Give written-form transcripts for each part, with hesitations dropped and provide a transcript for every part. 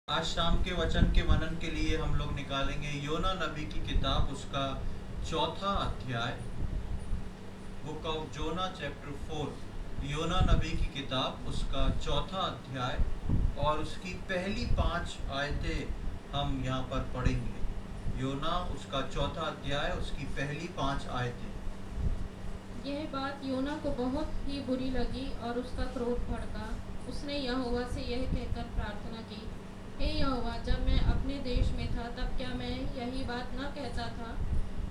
आज शाम के वचन के मनन के लिए हम लोग निकालेंगे योना नबी की किताब, उसका चौथा अध्याय। Book of Jonah chapter 4। योना नबी की किताब, उसका चौथा अध्याय और उसकी पहली 5 आयतें हम यहाँ पर पढ़ेंगे। योना उसका चौथा अध्याय, उसकी पहली 5 आयतें। यह बात योना को बहुत ही बुरी लगी और उसका क्रोध भड़का। उसने यहोवा से यह कहकर प्रार्थना की, हे यहोवा, जब मैं अपने देश में था तब क्या मैं यही बात न कहता था?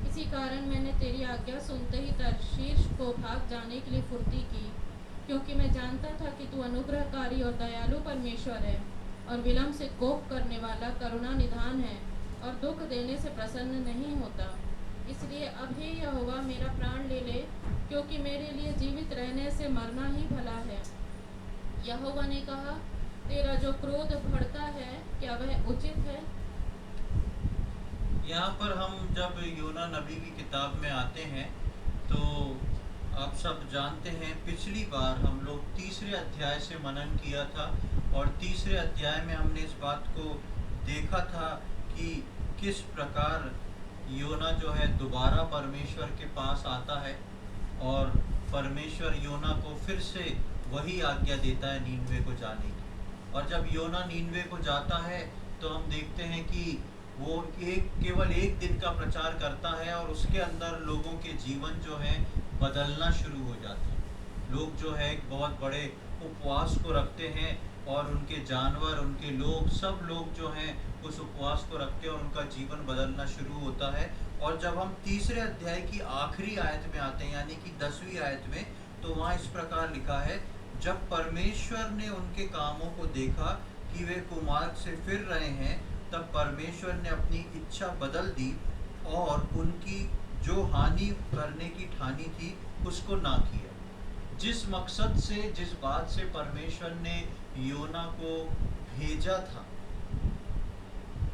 इसी कारण मैंने तेरी आज्ञा सुनते ही तर्शीश को भाग जाने के लिए फुर्ती की, क्योंकि मैं जानता था कि तू अनुग्रहकारी और दयालु परमेश्वर है और विलम्ब से कोप करने वाला करुणा निधान है और दुख देने से प्रसन्न नहीं होता। इसलिए अब हे यहोवा, मेरा प्राण ले ले, क्योंकि मेरे लिए जीवित रहने से मरना ही भला है। यहोवा ने कहा, तेरा जो क्रोध भड़का है, क्या वह उचित है? यहाँ पर हम जब योना नबी की किताब में आते हैं तो आप सब जानते हैं, पिछली बार हम लोग तीसरे अध्याय से मनन किया था और तीसरे अध्याय में हमने इस बात को देखा था कि किस प्रकार योना जो है दोबारा परमेश्वर के पास आता है और परमेश्वर योना को फिर से वही आज्ञा देता है नीनवे को जाने की। और जब योना नीनवे को जाता है तो हम देखते हैं कि वो केवल एक दिन का प्रचार करता है और उसके अंदर लोगों के जीवन जो है बदलना शुरू हो जाते हैं। लोग जो है एक बहुत बड़े उपवास को रखते हैं और उनके जानवर, उनके लोग, सब लोग जो हैं उस उपवास को रखते हैं और उनका जीवन बदलना शुरू होता है। और जब हम तीसरे अध्याय की आखिरी आयत में आते हैं, यानी कि 10वीं आयत में, तो वहाँ इस प्रकार लिखा है, जब परमेश्वर ने उनके कामों को देखा कि वे कुमार्ग से फिर रहे हैं, तब परमेश्वर ने अपनी इच्छा बदल दी और उनकी जो हानि करने की ठानी थी उसको ना किया। जिस मकसद से, जिस बात से परमेश्वर ने योना को भेजा था,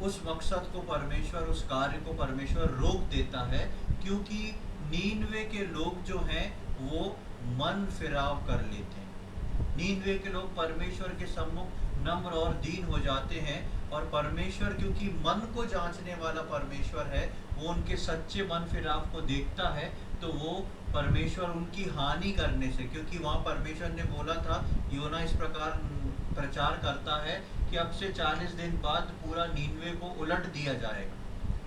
उस मकसद को परमेश्वर, उस कार्य को परमेश्वर रोक देता है, क्योंकि नीनवे के लोग जो हैं वो मन फिराव कर लेते हैं। नीनवे के लोग परमेश्वर के सम्मुख नम्र और दीन हो जाते हैं और परमेश्वर, क्योंकि मन को जांचने वाला परमेश्वर है, वो उनके सच्चे मन फिराव को देखता है, तो वो परमेश्वर उनकी हानि करने से, क्योंकि वहाँ परमेश्वर ने बोला था, योना इस प्रकार प्रचार करता है कि अब से 40 दिन बाद पूरा नीनवे को उलट दिया जाएगा।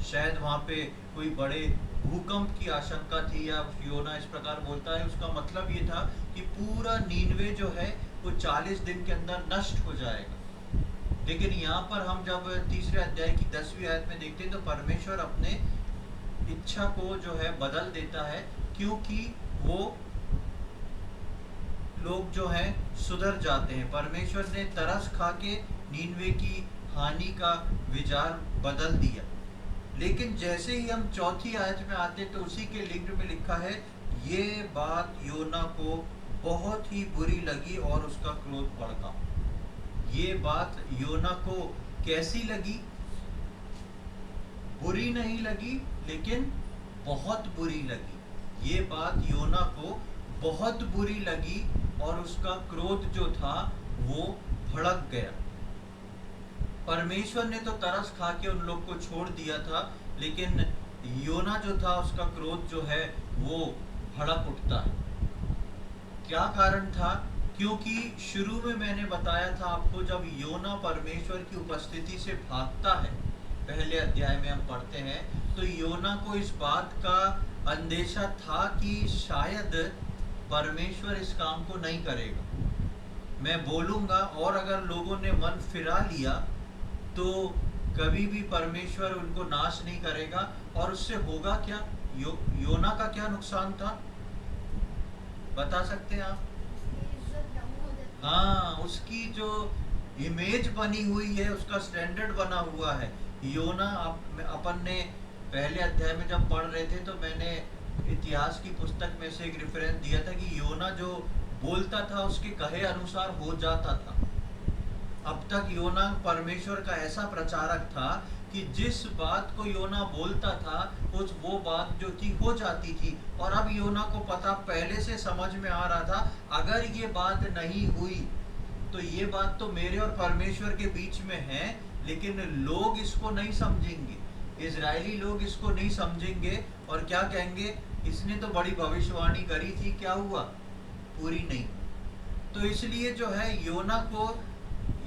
शायद वहाँ पे कोई बड़े भूकंप की आशंका थी, या योना इस प्रकार बोलता है, उसका मतलब ये था कि पूरा नीनवे जो है वो 40 दिन के अंदर नष्ट हो जाएगा। लेकिन यहाँ पर हम जब तीसरे अध्याय की 10वीं आयत में देखते हैं तो परमेश्वर अपने इच्छा को जो है बदल देता है, क्योंकि वो लोग जो हैं सुधर जाते हैं। परमेश्वर ने तरस खा के नीनवे की हानि का विचार बदल दिया। लेकिन जैसे ही हम चौथी आयत में आते तो उसी के लिंक में लिखा है, ये बात योना को बहुत ही बुरी लगी और उसका क्रोध भड़का। ये बात योना को कैसी लगी? बुरी नहीं लगी, लेकिन बहुत बुरी लगी। ये बात योना को बहुत बुरी लगी और उसका क्रोध जो था वो भड़क गया। परमेश्वर ने तो तरस खा के उन लोग को छोड़ दिया था, लेकिन योना जो था उसका क्रोध जो है वो भड़क उठता है। क्या कारण था? क्योंकि शुरू में मैंने बताया था आपको, जब योना परमेश्वर की उपस्थिति से भागता है, पहले अध्याय में हम पढ़ते हैं, तो योना को इस बात का अंदेशा था कि शायद परमेश्वर इस काम को नहीं करेगा। मैं बोलूँगा और अगर लोगों ने मन फिरा लिया तो कभी भी परमेश्वर उनको नाश नहीं करेगा। और उससे होगा क्या? योना का क्या नुकसान था, बता सकते हैं आप? हाँ, उसकी जो इमेज बनी हुई है, उसका स्टैंडर्ड बना हुआ है। योना, अपन ने पहले अध्याय में जब पढ़ रहे थे तो मैंने इतिहास की पुस्तक में से एक रेफरेंस दिया था कि योना जो बोलता था उसके कहे अनुसार हो जाता था। अब तक योना परमेश्वर का ऐसा प्रचारक था कि जिस बात को योना बोलता था वो बात जो थी हो जाती थी। और अब योना को पता, पहले से समझ में आ रहा था, अगर ये बात नहीं हुई तो ये बात तो मेरे और परमेश्वर के बीच में है, लेकिन लोग इसको नहीं समझेंगे, इजरायली लोग इसको नहीं समझेंगे और क्या कहेंगे, इसने तो बड़ी भविष्यवाणी करी थी, क्या हुआ, पूरी नहीं। तो इसलिए जो है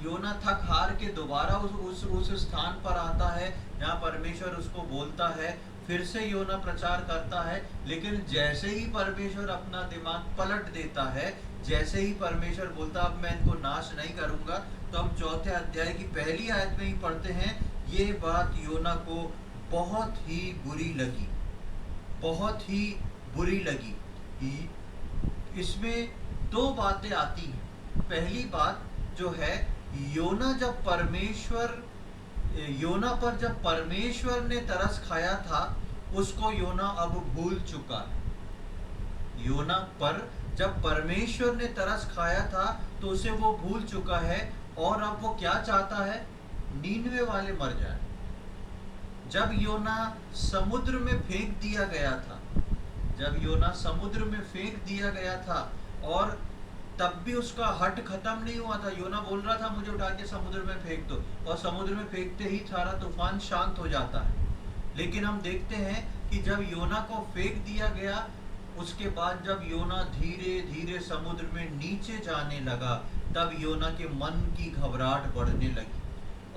योना थक हार के दोबारा उस स्थान पर आता है जहाँ परमेश्वर उसको बोलता है, फिर से योना प्रचार करता है। लेकिन जैसे ही परमेश्वर अपना दिमाग पलट देता है, जैसे ही परमेश्वर बोलता अब मैं इनको नाश नहीं करूंगा, तो हम 4 अध्याय की पहली आयत में ही पढ़ते हैं, ये बात योना को बहुत ही बुरी लगी, बहुत ही बुरी लगी। इसमें 2 बातें आती हैं। पहली बात जो है, योना पर जब परमेश्वर ने तरस खाया था, उसको योना अब भूल चुका है। योना पर जब परमेश्वर ने तरस खाया था तो उसे वो भूल चुका है, और अब वो क्या चाहता है, नीनवे वाले मर जाए। जब योना समुद्र में फेंक दिया गया था, जब योना समुद्र में फेंक दिया गया था, और तब भी उसका हट खत्म नहीं हुआ था। योना बोल रहा था मुझे उठा के समुद्र में फेंक दो, और समुद्र में फेंकते ही सारा तूफान शांत हो जाता है। लेकिन हम देखते हैं कि जब योना को फेंक दिया गया, उसके बाद जब योना धीरे धीरे समुद्र में नीचे जाने लगा, तब योना के मन की घबराहट बढ़ने लगी।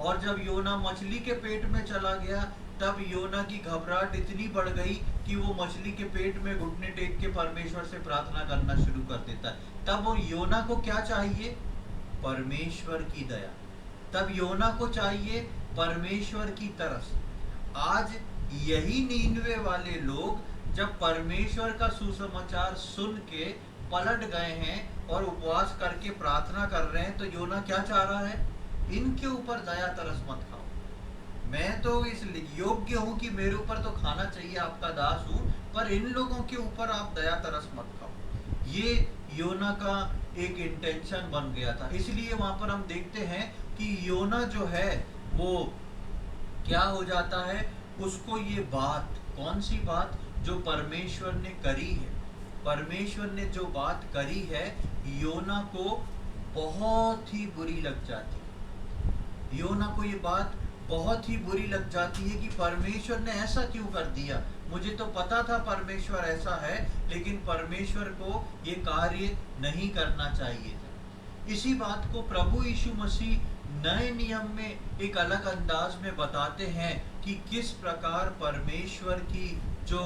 और जब योना मछली के पेट में चला गया, तब योना की घबराहट इतनी बढ़ गई कि वो मछली के पेट में घुटने टेक के परमेश्वर से प्रार्थना करना शुरू कर देता है। तब वो योना को क्या चाहिए, परमेश्वर की दया। तब योना को चाहिए परमेश्वर की तरस। आज यही नीनवे वाले लोग जब परमेश्वर का सुसमाचार सुन के पलट गए हैं और उपवास करके प्रार्थना कर रहे हैं, तो योना क्या चाह रहा है, इनके ऊपर दया तरस मत खाओ। मैं तो इस योग्य हूं कि मेरे ऊपर तो खाना चाहिए, आपका दास हूं, पर इन लोगों के ऊपर आप दया तरस मत खाओ। ये योना का एक इंटेंशन बन गया था। इसलिए वहां पर हम देखते हैं कि योना जो है वो क्या हो जाता है, उसको ये बात, कौन सी बात, जो परमेश्वर ने करी है, परमेश्वर ने जो बात करी है, योना को बहुत ही बुरी लग जाती है। योना को ये बात बहुत ही बुरी लग जाती है कि परमेश्वर ने ऐसा क्यों कर दिया। मुझे तो पता था परमेश्वर ऐसा है, लेकिन परमेश्वर को ये कार्य नहीं करना चाहिए था। इसी बात को प्रभु यीशु मसीह नए नियम में एक अलग अंदाज में बताते हैं कि किस प्रकार परमेश्वर की जो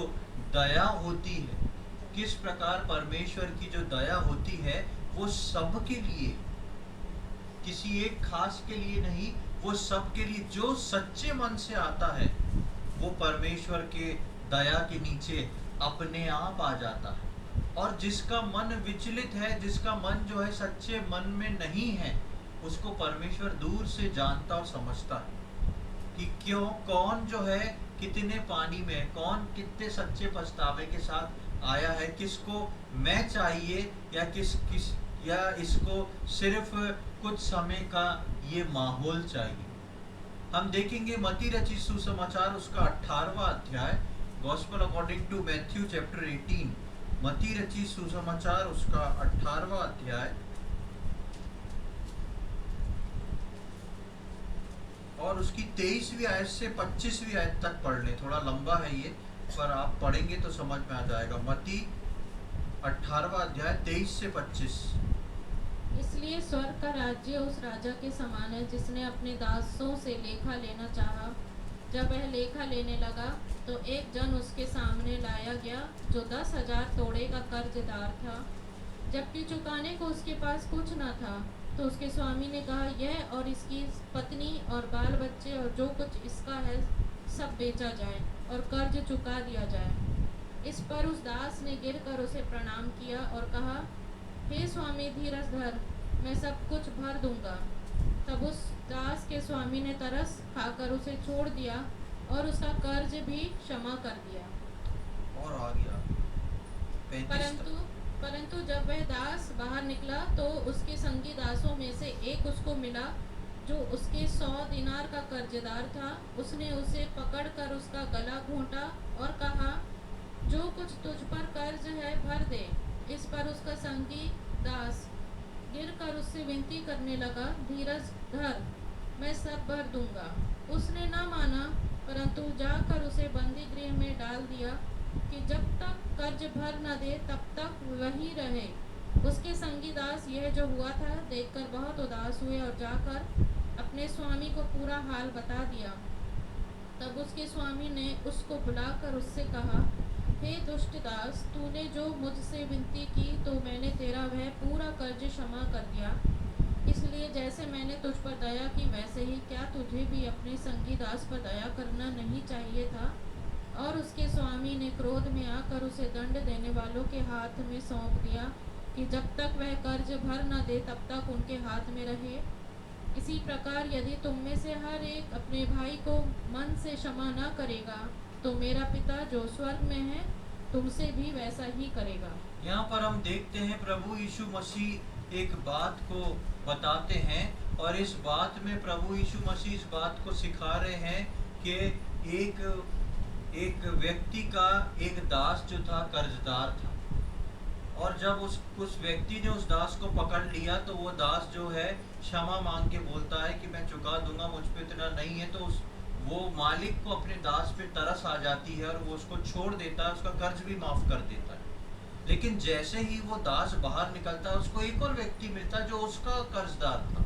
दया होती है, किस प्रकार परमेश्वर की जो दया होती है, वो सबके लिए, किसी एक खास के लिए नहीं, वो सबके लिए, जो सच्चे मन से आता है वो परमेश्वर के दया के नीचे अपने आप आ जाता है। और जिसका मन विचलित है, जिसका मन जो है सच्चे मन में नहीं है, उसको परमेश्वर दूर से जानता और समझता है कि क्यों, कौन जो है कितने पानी में, कौन कितने सच्चे पछतावे के साथ आया है, किसको मैं चाहिए या इसको सिर्फ कुछ समय का ये माहौल चाहिए। हम देखेंगे मत्ती रचित सुसमाचार उसका 18वां अध्याय, gospel according to Matthew chapter 18, मत्ती रचित सुसमाचार उसका 18वां अध्याय और उसकी 23वीं आयत से 25वीं आयत तक पढ़ लें। थोड़ा लंबा है ये, पर आप पढ़ेंगे तो समझ में आ जाएगा। मत्ती 18वां अध्याय 23 से 25। इसलिए स्वर्ग का राज्य उस राजा के समान है जिसने अपने दासों से लेखा लेना चाहा। जब वह लेखा लेने लगा तो एक जन उसके सामने लाया गया जो 10,000 तोड़े का कर्जदार था। जबकि चुकाने को उसके पास कुछ न था, तो उसके स्वामी ने कहा, यह और इसकी पत्नी और बाल बच्चे और जो कुछ इसका है सब बेचा जाए और कर्ज चुका दिया जाए। इस पर उस दास ने गिरकर उसे प्रणाम किया और कहा, हे स्वामी, धीरज धर, मैं सब कुछ भर दूंगा। तब उस दास के स्वामी ने तरस खाकर उसे छोड़ दिया और उसका कर्ज भी क्षमा कर दिया। और आ गया 35 तक। परंतु जब वह दास बाहर निकला तो उसके संगी दासों में से एक उसको मिला जो उसके 100 दिनार का कर्जदार था। उसने उसे पकड़कर उसका गला घोंटा और कहा, जो कुछ तुझ पर कर्ज है भर दे। इस पर उसका संगी दास गिरकर उससे विनती करने लगा, धीरज धर, मैं सब भर दूंगा। उसने न माना, परंतु जाकर उसे बंदी गृह में डाल दिया कि जब तक कर्ज भर न दे तब तक वही रहे। उसके संगी दास यह जो हुआ था देखकर बहुत उदास हुए और जाकर अपने स्वामी को पूरा हाल बता दिया। तब उसके स्वामी ने उसको बुलाकर उससे कहा, हे दुष्ट दास, तूने जो मुझसे विनती की तो मैंने तेरा वह पूरा कर्ज क्षमा कर दिया। इसलिए जैसे मैंने तुझ पर दया की वैसे ही क्या तुझे भी अपने संगी दास पर दया करना नहीं चाहिए था? और उसके स्वामी ने क्रोध में आकर उसे दंड देने वालों के हाथ में सौंप दिया कि जब तक वह कर्ज भर न दे तब तक उनके हाथ में रहे। इसी प्रकार यदि तुम में से हर एक अपने भाई को मन से क्षमा न करेगा तो मेरा पिता जो स्वर्ग में है तुमसे भी वैसा ही करेगा। यहाँ पर हम देखते हैं प्रभु यीशु मसीह एक बात को बताते हैं और इस बात में प्रभु यीशु मसीह इस बात को सिखा रहे हैं कि एक व्यक्ति का एक दास जो था कर्जदार था, और जब उस व्यक्ति ने उस दास को पकड़ लिया तो वो दास जो है क्षमा मांग के बोलता है कि मैं चुका दूंगा, मुझ पे इतना नहीं है। तो वो मालिक को अपने दास पे तरस आ जाती है और वो उसको छोड़ देता है, उसका कर्ज भी माफ कर देता है। लेकिन जैसे ही वो दास बाहर निकलता है उसको एक और व्यक्ति मिलता है जो उसका कर्जदार था।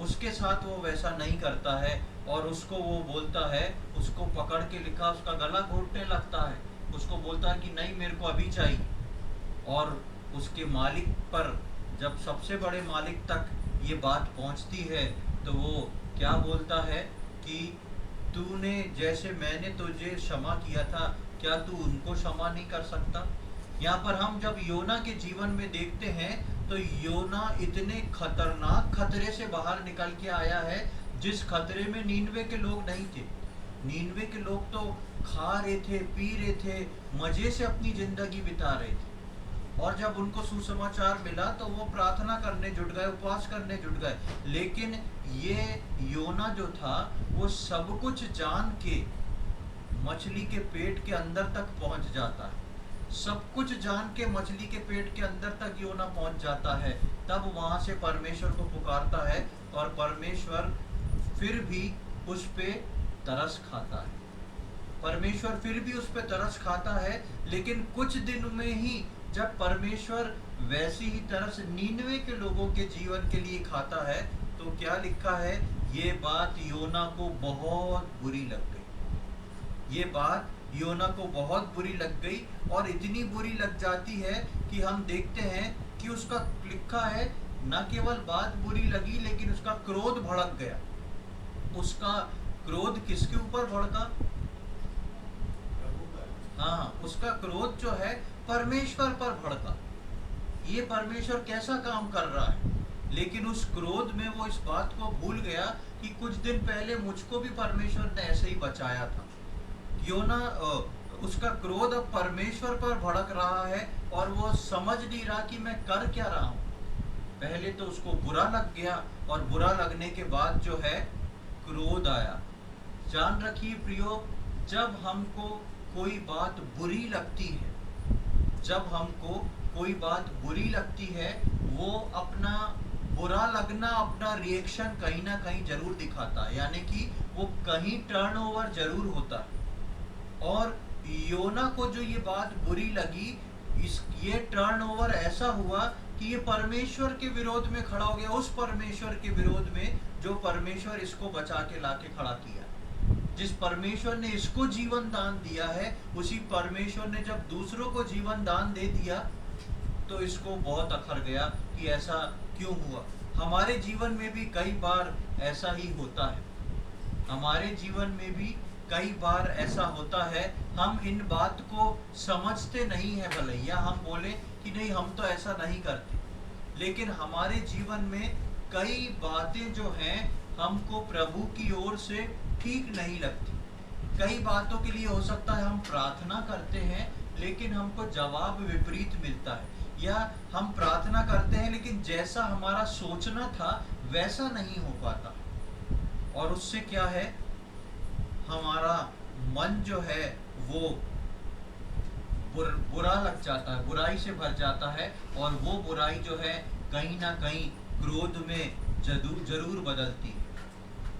उसके साथ वो वैसा नहीं करता है और उसको वो बोलता है, उसको पकड़ के लिखा उसका गला घोटने लगता है, उसको बोलता है कि नहीं मेरे को अभी चाहिए। और उसके मालिक पर जब सबसे बड़े मालिक तक ये बात पहुंचती है तो वो क्या बोलता है कि तूने जैसे मैंने तुझे क्षमा किया था क्या तू उनको क्षमा नहीं कर सकता। यहाँ पर हम जब योना के जीवन में देखते हैं तो योना इतने खतरनाक खतरे से बाहर निकल के आया है जिस खतरे में नीनवे के लोग नहीं थे। नीनवे के लोग तो खा रहे थे, पी रहे थे, मजे से अपनी जिंदगी बिता रहे थे, और जब उनको सुसमाचार मिला तो वो प्रार्थना करने जुट गए, उपवास करने जुट गए। लेकिन ये योना जो था वो सब कुछ जान के मछली के पेट के अंदर तक पहुंच जाता है। सब कुछ जान के मछली के पेट के अंदर तक योना पहुंच जाता है। तब वहां से परमेश्वर को पुकारता है और परमेश्वर फिर भी उस पे तरस खाता है। परमेश्वर फिर भी उस पे तरस खाता है, लेकिन कुछ दिन में ही जब परमेश्वर वैसी ही तरस नीनवे के लोगों के जीवन के लिए खाता है तो क्या लिखा है, ये बात योना को बहुत बुरी लग गई। ये बात योना को बहुत बुरी लग गई और इतनी बुरी लग जाती है कि हम देखते हैं कि उसका लिखा है न केवल बात बुरी लगी लेकिन उसका क्रोध भड़क गया। उसका क्रोध किसके ऊपर भड़का? हाँ, उसका क्रोध जो है परमेश्वर पर भड़का। ये परमेश्वर कैसा काम कर रहा है, लेकिन उस क्रोध में वो इस बात को भूल गया कि कुछ दिन पहले मुझको भी परमेश्वर ने ऐसे ही बचाया था। योना उसका क्रोध अब परमेश्वर पर भड़क रहा है और वो समझ नहीं रहा कि मैं कर क्या रहा हूँ। पहले तो उसको बुरा लग गया और बुरा लगने के बाद जो है क्रोध आया। जान रखिए प्रियो, जब हमको कोई बात बुरी लगती है, जब हमको कोई बात बुरी लगती है, वो अपना बुरा लगना, अपना रिएक्शन कहीं ना कहीं जरूर दिखाता है, यानी कि वो कहीं टर्नओवर जरूर होता है। और योना को जो ये बात बुरी लगी, ये टर्नओवर ऐसा हुआ कि ये परमेश्वर के विरोध में खड़ा हो गया, उस परमेश्वर के विरोध में जो परमेश्वर इसको बचा के लाके खड़ा किया। जिस परमेश्वर ने इसको जीवन दान दिया है, उसी परमेश्वर ने जब दूसरों को जीवन दान दे दिया तो इसको बहुत अखर गया कि ऐसा क्यों हुआ। हमारे जीवन में भी कई बार ऐसा ही होता है। हमारे जीवन में भी कई बार ऐसा होता है, हम इन बात को समझते नहीं है। भले या हम बोले कि नहीं हम तो ऐसा नहीं करते, लेकिन हमारे जीवन में कई बातें जो हैं हमको प्रभु की ओर से ठीक नहीं लगती। कई बातों के लिए हो सकता है हम प्रार्थना करते हैं लेकिन हमको जवाब विपरीत मिलता है, या हम प्रार्थना करते हैं लेकिन जैसा हमारा सोचना था वैसा नहीं हो पाता, और उससे क्या है, हमारा मन जो है वो बुरा लग जाता है, बुराई से भर जाता है, और वो बुराई जो है कहीं ना कहीं क्रोध में जरूर बदलती है।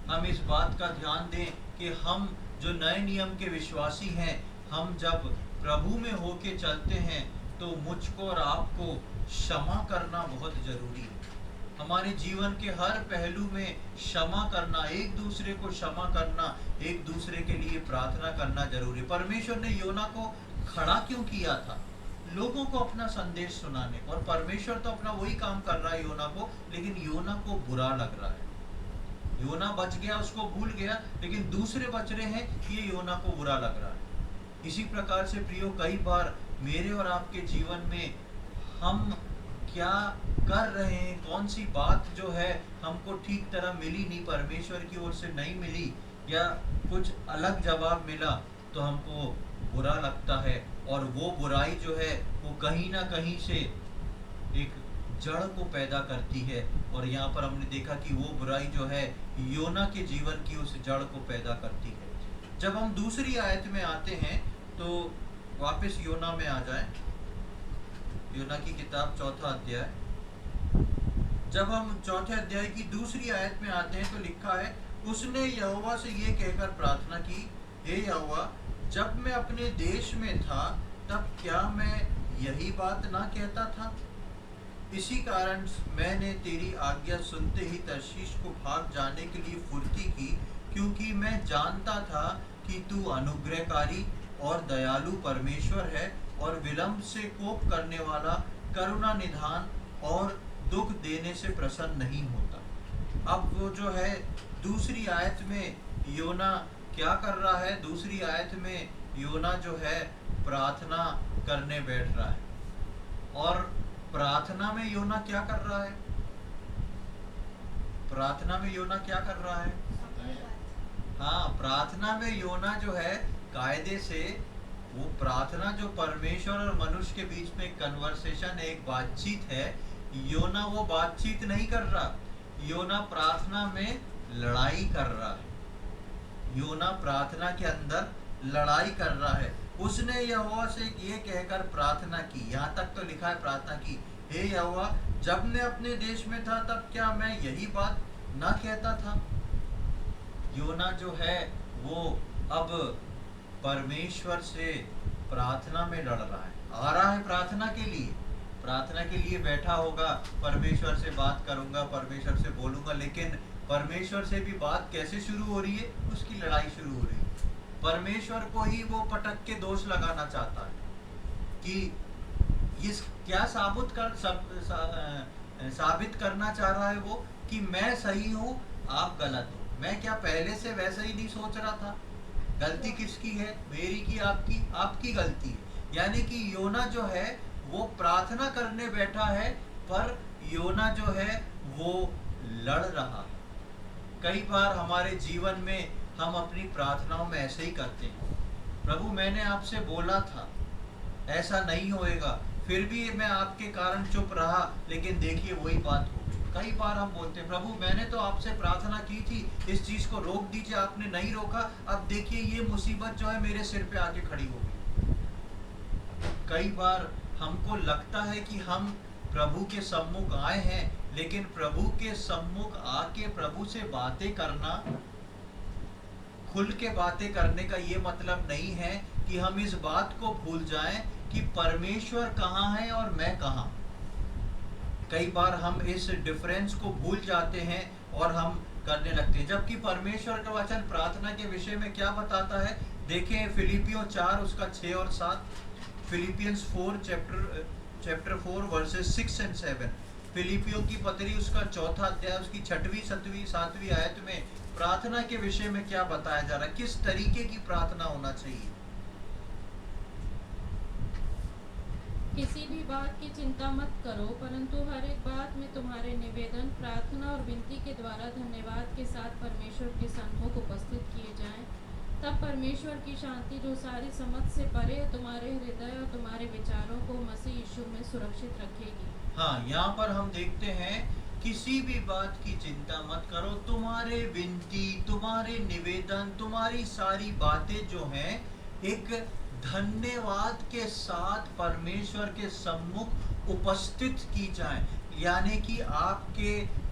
हम इस बात का ध्यान दें कि हम जो नए नियम के विश्वासी हैं, हम जब प्रभु में होके चलते हैं तो मुझको और आपको क्षमा करना बहुत जरूरी है। हमारे जीवन के हर पहलू में क्षमा करना, एक दूसरे को क्षमा करना, एक दूसरे के लिए प्रार्थना करना जरूरी। परमेश्वर ने योना को खड़ा क्यों किया था? लोगों को अपना संदेश सुनाने। और परमेश्वर तो अपना वही काम कर रहा है योना को, लेकिन योना को बुरा लग रहा है। योना बच गया, उसको भूल गया, लेकिन दूसरे बच रहे हैं, ये योना को बुरा लग रहा है। इसी प्रकार से प्रियो, कई बार मेरे और आपके जीवन में हम क्या कर रहे हैं, कौन सी बात जो है हमको ठीक तरह मिली नहीं, परमेश्वर की ओर से नहीं मिली, या कुछ अलग जवाब मिला, तो हमको बुरा लगता है। और वो बुराई जो है वो कहीं ना कहीं से एक जड़ को पैदा करती है। और यहाँ पर हमने देखा कि वो बुराई जो है योना के जीवन की उस जड़ को पैदा करती है। जब हम दूसरी आयत में आते हैं तो वापस योना में आ जाएं। योना की किताब 4 अध्याय। जब हम 4 अध्याय की दूसरी आयत में आते हैं तो लिखा है, उसने यहोवा से ये कहकर प्रार्थना की, हे यहोवा, जब मैं अपने देश में था तब क्या मैं यही बात ना कहता था? इसी कारण मैंने तेरी आज्ञा सुनते ही तर्शीश को भाग जाने के लिए फुर्ती की, क्योंकि मैं जानता था कि तू अनुग्रहकारी और दयालु परमेश्वर है और विलंब से कोप करने वाला, करुणा निधान और दुख देने से प्रसन्न नहीं होता। अब वो जो है दूसरी आयत में योना क्या कर रहा है? दूसरी आयत में योना जो है प्रार्थना करने बैठ रहा है। और प्रार्थना में योना क्या कर रहा है? प्रार्थना में योना क्या कर रहा है? हाँ, प्रार्थना में योना जो है कायदे से, वो प्रार्थना जो परमेश्वर और मनुष्य के बीच में कन्वर्सेशन है, एक बातचीत है, योना वो बातचीत नहीं कर रहा, योना प्रार्थना में लड़ाई कर रहा है। योना प्रार्थना के अंदर लड़ाई कर रहा है। उसने यहोवा से ये कहकर प्रार्थना की, यहाँ तक तो लिखा है प्रार्थना की, हे यहोवा, जब मैं अपने देश में था तब क्या मैं यही बात ना कहता था? योना जो है वो अब परमेश्वर से प्रार्थना में लड़ रहा है। आ रहा है प्रार्थना के लिए बैठा होगा, परमेश्वर से बात करूंगा, परमेश्वर से बोलूंगा, लेकिन परमेश्वर से भी बात कैसे शुरू हो रही है? उसकी लड़ाई शुरू हो रही है। परमेश्वर को ही वो पटक के दोष लगाना चाहता है कि इस क्या साबित करना चाह रहा है वो, कि मैं सही हूँ, आप गलत हो। मैं क्या पहले से वैसा ही नहीं सोच रहा था? गलती किसकी है? मेरी की आपकी? आपकी गलती है। यानी कि योना जो है वो प्रार्थना करने बैठा है, पर योना जो है वो लड़ रहा है। कई बार हमारे जीवन में हम अपनी प्रार्थनाओं में ऐसे ही करते हैं, प्रभु मैंने आपसे बोला था ऐसा नहीं होएगा, फिर भी मैं आपके कारण चुप रहा, लेकिन देखिए वही बात हो गई। कई बार हम बोलते हैं, प्रभु मैंने तो आपसे प्रार्थना की थी, इस चीज को रोक दीजिए, आपने नहीं रोका, अब देखिए ये मुसीबत जो है मेरे सिर पे आके खड़ी हो गई। कई बार हमको लगता है कि हम प्रभु के सम्मुख आए हैं, लेकिन प्रभु के सम्मुख आके प्रभु से बातें करना, खुल के बातें करने का ये मतलब नहीं है कि हम इस बात को भूल जाएं कि परमेश्वर कहाँ है और मैं कहाँ। कई बार हम इस डिफरेंस को भूल जाते हैं और हम करने लगते हैं, जबकि परमेश्वर का वचन प्रार्थना के विषय में क्या बताता है? देखें फिलिपियों 4 उसका 6 और 7, फिलिपियंस 4 चैप्टर 4 वर्सेस 6 and 7, फिलिपियों की पत्री उसका 4 अध्याय उसकी 6वीं 7वीं 7वीं आयत में प्रार्थना के विषय में क्या बताया जा रहा है, किस तरीके की प्रार्थना होना चाहिए। किसी भी बात की चिंता मत करो, परंतु हर एक बात में तुम्हारे निवेदन, प्रार्थना और विनती के द्वारा धन्यवाद के साथ परमेश्वर के सम्मुख उपस्थित किए जाएं। तब परमेश्वर की शांति जो सारी समझ से परे तुम्हारे हृदय और तुम्हारे विचारों को मसीह यीशु में सुरक्षित रखेगी। हाँ, यहाँ पर हम देखते हैं, किसी भी बात की चिंता मत करो, तुम्हारे विनती, तुम्हारे निवेदन, तुम्हारी सारी बातें जो हैं एक धन्यवाद के साथ परमेश्वर के सम्मुख उपस्थित की जाएं। यानी कि आपके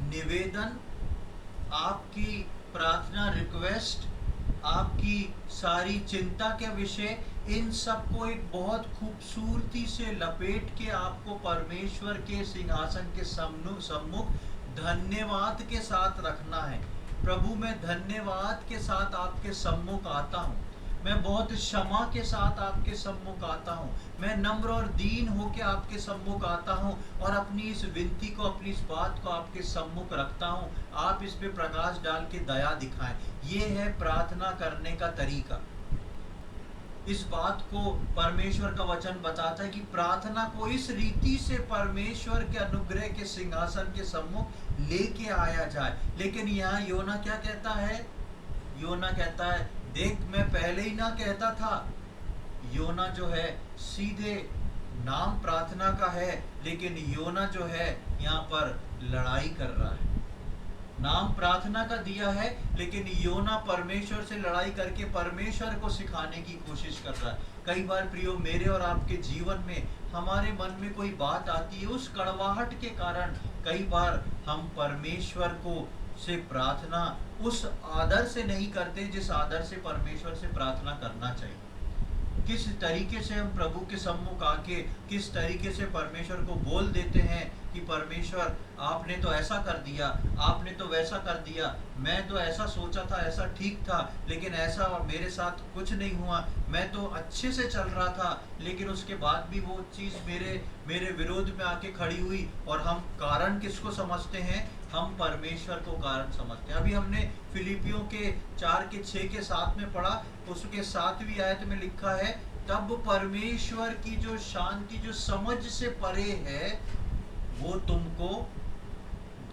निवेदन, आपकी प्रार्थना रिक्वेस्ट, आपकी सारी चिंता के विषय, इन सबको एक बहुत खूबसूरती से लपेट के आपको परमेश्वर के सिंहासन के सम्मुख धन्यवाद के साथ रखना है। प्रभु, मैं धन्यवाद के साथ आपके सम्मुख आता हूँ, मैं बहुत क्षमा के साथ आपके सम्मुख आता हूँ, मैं नम्र और दीन होकर आपके सम्मुख आता हूँ और अपनी इस विनती को, अपनी इस बात को आपके सम्मुख रखता हूँ। आप इस पे प्रकाश डाल के दया दिखाएं। ये है प्रार्थना करने का तरीका। इस बात को परमेश्वर का वचन बताता है कि प्रार्थना को इस रीति से परमेश्वर के अनुग्रह के सिंहासन के सम्मुख लेके आया जाए। लेकिन यहाँ योना क्या कहता है? योना कहता है, देख मैं पहले ही ना कहता था। योना जो है सीधे नाम प्रार्थना का है, लेकिन योना जो है यहाँ पर लड़ाई कर रहा है। नाम प्रार्थना का दिया है, लेकिन योना परमेश्वर से लड़ाई करके परमेश्वर को सिखाने की कोशिश कर रहा है। कई बार प्रियो, मेरे और आपके जीवन में हमारे मन में कोई बात आती है, उस कड़वाहट के कारण कई बार हम परमेश्वर को से प्रार्थना उस आदर से नहीं करते जिस आदर से परमेश्वर से प्रार्थना करना चाहिए। किस तरीके से हम प्रभु के सम्मुख आके किस तरीके से परमेश्वर को बोल देते हैं कि परमेश्वर, आपने तो ऐसा कर दिया, आपने तो वैसा कर दिया, मैं तो ऐसा सोचा था, ऐसा ठीक था, लेकिन ऐसा मेरे साथ कुछ नहीं हुआ, मैं तो अच्छे से चल रहा था, लेकिन उसके बाद भी वो चीज़ मेरे विरोध में आके खड़ी हुई। और हम कारण किसको समझते हैं? हम परमेश्वर को कारण समझते हैं। अभी हमने फिलिपियों के 4:6 के 7 में पढ़ा, उसके 7वीं आयत में लिखा है, तब परमेश्वर की जो शांति जो समझ से परे है वो तुमको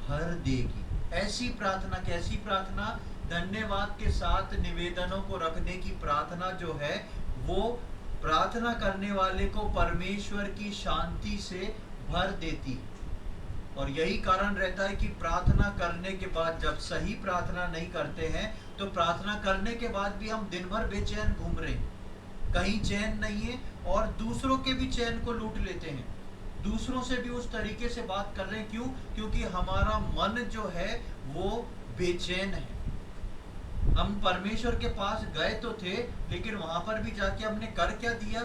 भर देगी। ऐसी प्रार्थना, कैसी प्रार्थना? धन्यवाद के साथ निवेदनों को रखने की प्रार्थना जो है, वो प्रार्थना करने वाले को परमेश्वर की शांति से भर देती। और यही कारण रहता है कि प्रार्थना करने के बाद, जब सही प्रार्थना नहीं करते हैं, तो प्रार्थना करने के बाद भी हम दिन भर बेचैन घूम रहे हैं, कहीं चैन नहीं है, और दूसरों के भी चैन को लूट लेते हैं, दूसरों से भी उस तरीके से बात कर रहे हैं। क्यों? क्योंकि हमारा मन जो है वो बेचैन है। हम परमेश्वर के पास गए तो थे, लेकिन वहां पर भी जाके हमने कर क्या दिया?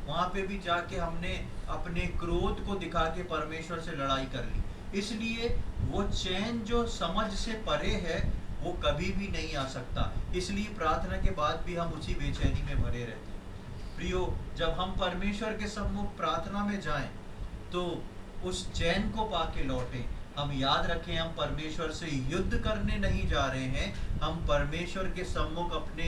वहां पे भी जाके हमने अपने क्रोध को दिखा के परमेश्वर से लड़ाई कर ली। इसलिए वो चैन जो समझ से परे है वो कभी भी नहीं आ सकता। इसलिए प्रार्थना के बाद भी हम उसी बेचैनी में भरे रहते हैं। प्रियो, जब हम परमेश्वर के सम्मुख प्रार्थना में जाएं तो उस चैन को पाके लौटें। हम याद रखें, हम परमेश्वर से युद्ध करने नहीं जा रहे हैं, हम परमेश्वर के सम्मुख अपने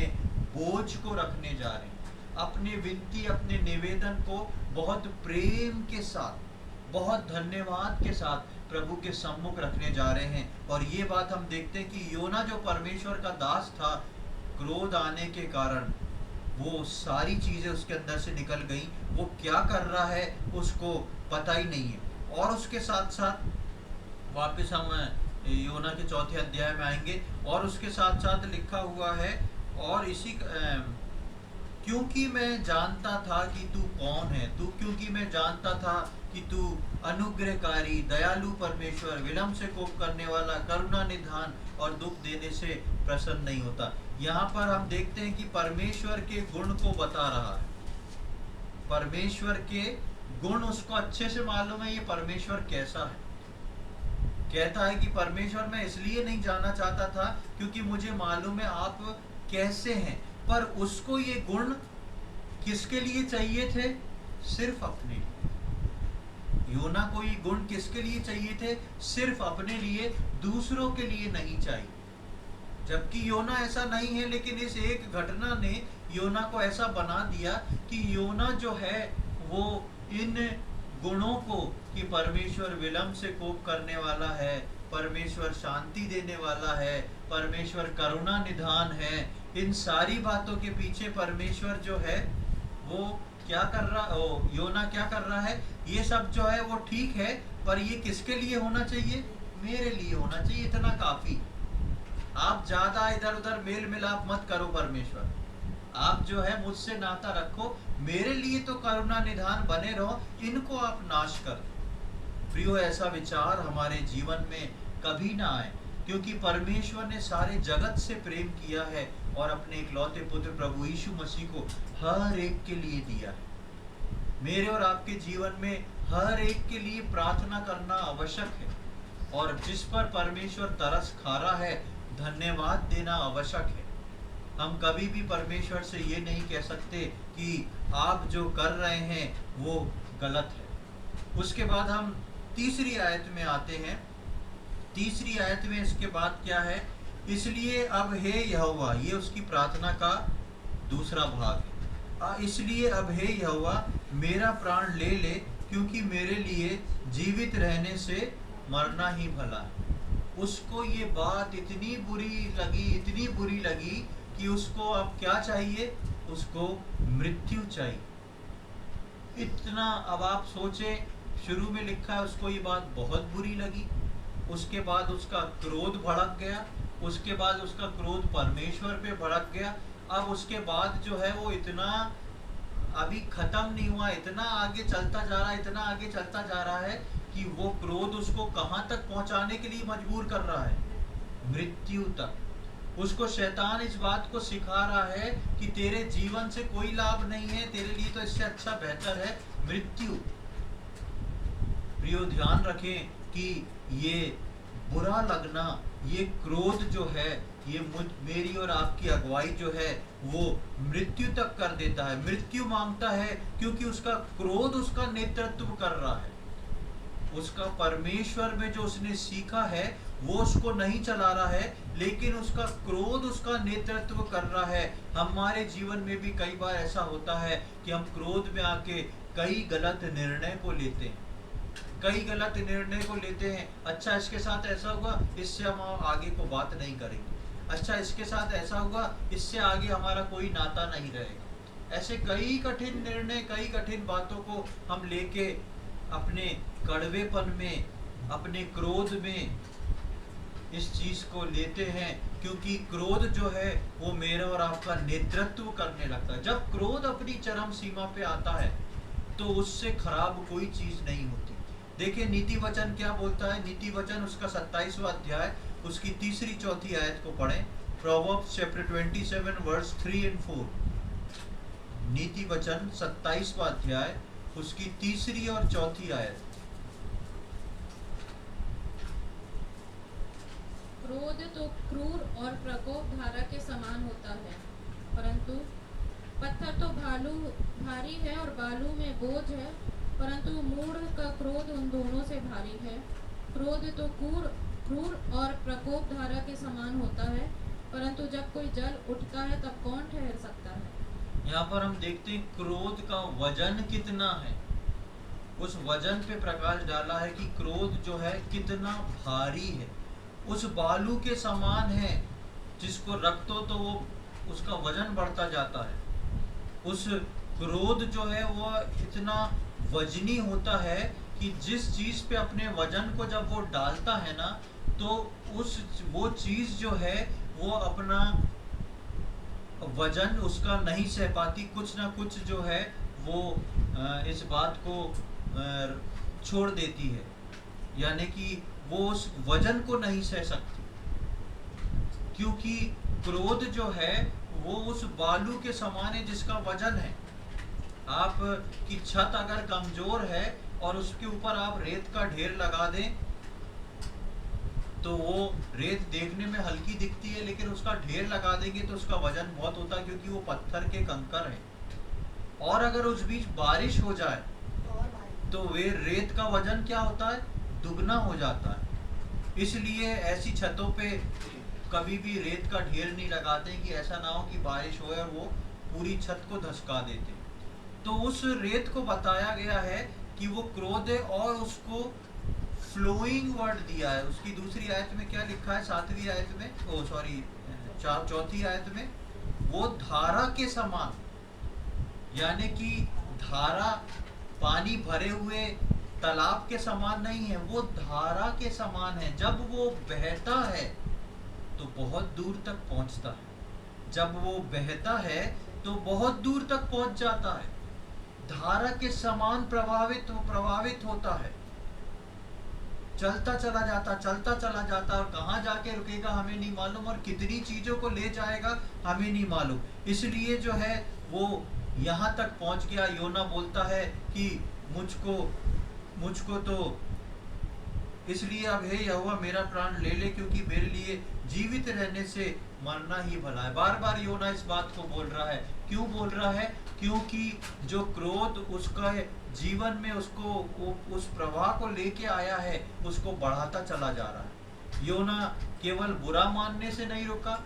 बोझ को रखने जा रहे हैं, अपने विनती, अपने निवेदन को बहुत प्रेम के साथ, बहुत धन्यवाद के साथ प्रभु के सम्मुख रखने जा रहे हैं। और ये बात हम देखते हैं कि योना जो परमेश्वर का दास था, क्रोध आने के कारण वो सारी चीजें उसके अंदर से निकल गई। वो क्या कर रहा है उसको पता ही नहीं है। और उसके साथ साथ वापस हम योना के 4थे अध्याय में आएंगे, और उसके साथ साथ लिखा हुआ है, और इसी क्योंकि मैं जानता था कि तू कौन है, क्योंकि मैं जानता था कि तू अनुग्रहकारी, दयालु परमेश्वर, विलंब से कोप करने वाला, करुणा निधान और दुख देने से प्रसन्न नहीं होता। यहाँ पर हम देखते हैं कि परमेश्वर के गुण को बता रहा है। परमेश्वर के गुण उसको अच्छे से मालूम है, ये परमेश्वर कैसा है। कहता है कि परमेश्वर, मैं इसलिए नहीं जानना चाहता था क्योंकि मुझे मालूम है आप कैसे हैं। पर उसको ये गुण किसके लिए चाहिए थे? सिर्फ अपने लिए। योना को ये गुण किसके लिए चाहिए थे? सिर्फ अपने लिए, दूसरों के लिए नहीं चाहिए। जबकि योना ऐसा नहीं है, लेकिन इस एक घटना ने योना को ऐसा बना दिया कि योना जो है वो इन गुणों को, कि परमेश्वर विलंब से कोप करने वाला है, परमेश्वर शांति देने वाला है, परमेश्वर करुणा निधान है, इन सारी बातों के पीछे परमेश्वर जो है वो क्या कर रहा, योना क्या कर रहा है? ये सब जो है वो ठीक है, पर ये किसके लिए होना चाहिए? मेरे लिए होना चाहिए, इतना काफी। आप ज्यादा इधर उधर मेल मिलाप मत करो परमेश्वर, आप जो है मुझसे नाता रखो, मेरे लिए तो करुणा निधान बने रहो, इनको आप नाश कर। प्रियो, ऐसा विचार हमारे जीवन में कभी ना आए। क्योंकि परमेश्वर ने सारे जगत से प्रेम किया है और अपने इकलौते पुत्र प्रभु यीशु मसीह को हर एक के लिए दिया है। मेरे और आपके जीवन में हर एक के लिए प्रार्थना करना आवश्यक है, और जिस पर परमेश्वर तरस खा रहा है धन्यवाद देना आवश्यक है। हम कभी भी परमेश्वर से ये नहीं कह सकते कि आप जो कर रहे हैं वो गलत है। उसके बाद हम तीसरी आयत में आते हैं। तीसरी आयत में इसके बाद क्या है? इसलिए अब हे यहोवा, ये उसकी प्रार्थना का दूसरा भाग है। इसलिए अब हे यहोवा मेरा प्राण ले ले, क्योंकि मेरे लिए जीवित रहने से मरना ही भला है। उसको ये बात इतनी बुरी लगी कि उसको अब क्या चाहिए? उसको मृत्यु चाहिए। इतना, अब आप सोचें, शुरू में लिखा है उसको ये बात बहुत बुरी लगी, उसके बाद उसका क्रोध भड़क गया, उसके बाद उसका क्रोध परमेश्वर पे भड़क गया। अब उसके बाद जो है वो इतना अभी खत्म नहीं हुआ, इतना आगे चलता जा रहा है कि वो क्रोध उसको कहां तक पहुंचाने के लिए मजबूर कर रहा है? मृत्यु तक। उसको शैतान इस बात को सिखा रहा है कि तेरे जीवन से कोई लाभ नहीं है, तेरे लिए तो इससे अच्छा बेहतर है मृत्यु। प्रियो, ध्यान रखें कि ये बुरा लगना, ये क्रोध जो है, ये मेरी और आपकी अगुवाई जो है वो मृत्यु तक कर देता है। मृत्यु मांगता है क्योंकि उसका क्रोध उसका नेतृत्व कर रहा है। उसका परमेश्वर में जो उसने सीखा है वो उसको नहीं चला रहा है, लेकिन उसका क्रोध उसका नेतृत्व कर रहा है। हमारे जीवन में भी कई बार ऐसा होता है कि हम क्रोध में आके कई गलत निर्णय को लेते हैं, अच्छा इसके साथ ऐसा होगा, इससे हम आगे को बात नहीं करेंगे। अच्छा इसके साथ ऐसा होगा, इससे आगे हमारा कोई नाता नहीं रहेगा। ऐसे कई कठिन निर्णय, कई कठिन बातों को हम लेके अपने कड़वेपन में, अपने क्रोध में इस चीज को लेते हैं, क्योंकि क्रोध जो है वो मेरा और आपका नेतृत्व करने लगता है। जब क्रोध अपनी चरम सीमा पे आता है तो उससे खराब कोई चीज नहीं होती। देखिए नीति वचन क्या बोलता है। नीति वचन उसका 27वां अध्याय, उसकी 3-4 आयत को पढ़ें। प्रोवर्ब्स चैप्टर 27 वर्स 3 और 4। नीति वचन 27वां अध्याय, उसकी 3 और 4 आयत। क्रोध तो क्रूर और प्रकोप धारा के समान होता है, परंतु पत्थर तो भारी है और बालू में बोझ है, परंतु मूढ़ का क्रोध उन दोनों से भारी है। क्रोध तो क्रूर और प्रकोप धारा के समान होता है, परंतु जब कोई जल उठता है तब कौन ठहर सकता है। यहाँ पर हम देखते हैं क्रोध का वजन कितना है। उस वजन पे प्रकाश डाला है कि क्रोध जो है कितना भारी है। उस बालू के समान है, जिसको रख दो तो वो उसका वजन बढ़ता जाता है। उस क्रोध जो है वो इतना वजनी होता है कि जिस चीज पे अपने वजन को जब वो डालता है ना, तो वो चीज जो है वो अपना वजन उसका नहीं सह पाती। कुछ ना कुछ जो है वो इस बात को छोड़ देती है, यानी कि वो उस वजन को नहीं सह सकती, क्योंकि क्रोध जो है वो उस बालू के समान है जिसका वजन है। आप की छत अगर कमजोर है और उसके ऊपर आप रेत का ढेर लगा दें तो वो रेत देखने में हल्की दिखती है, लेकिन उसका ढेर लगा देंगे तो उसका वजन बहुत होता है, क्योंकि वो पत्थर के कंकर है। और अगर उस बीच बारिश हो जाए तो वे रेत का वजन क्या होता है? दुगना हो जाता है। इसलिए ऐसी छतों पे कभी भी रेत का ढेर नहीं लगाते कि ऐसा ना हो कि बारिश हो और वो पूरी छत को धसका देते। तो उस रेत को बताया गया है कि वो क्रोध है, और उसको फ्लोइंग वर्ड दिया है। उसकी दूसरी आयत में क्या लिखा है? 7वीं आयत में, चौथी आयत में, वो धारा के समान, यानी कि धारा पानी भरे हुए तालाब के समान नहीं है, वो धारा के समान है। जब वो बहता है तो बहुत दूर तक पहुंचता है, जब वो बहता है तो बहुत दूर तक पहुंच जाता है, धारा के समान प्रभावित होता है। चलता चला जाता, और कहाँ जाके रुकेगा हमें नहीं मालूम, और कितनी चीजों को ले जाएगा हमें नहीं मालूम। इसलिए जो है वो यहाँ तक पहुँच गया। योना बोलता है कि मुझको मुझको तो इसलिए अब हे यहोवा मेरा प्राण ले ले, क्योंकि मेरे लिए जीवित रहने से मरना ही भला है। बार बार योना इस बात को बोल रहा है। क्यों बोल रहा है? क्योंकि जो क्रोध उसका जीवन में उसको उस प्रवाह को लेके आया है, उसको बढ़ाता चला जा रहा है। योना केवल बुरा मानने से नहीं रुका,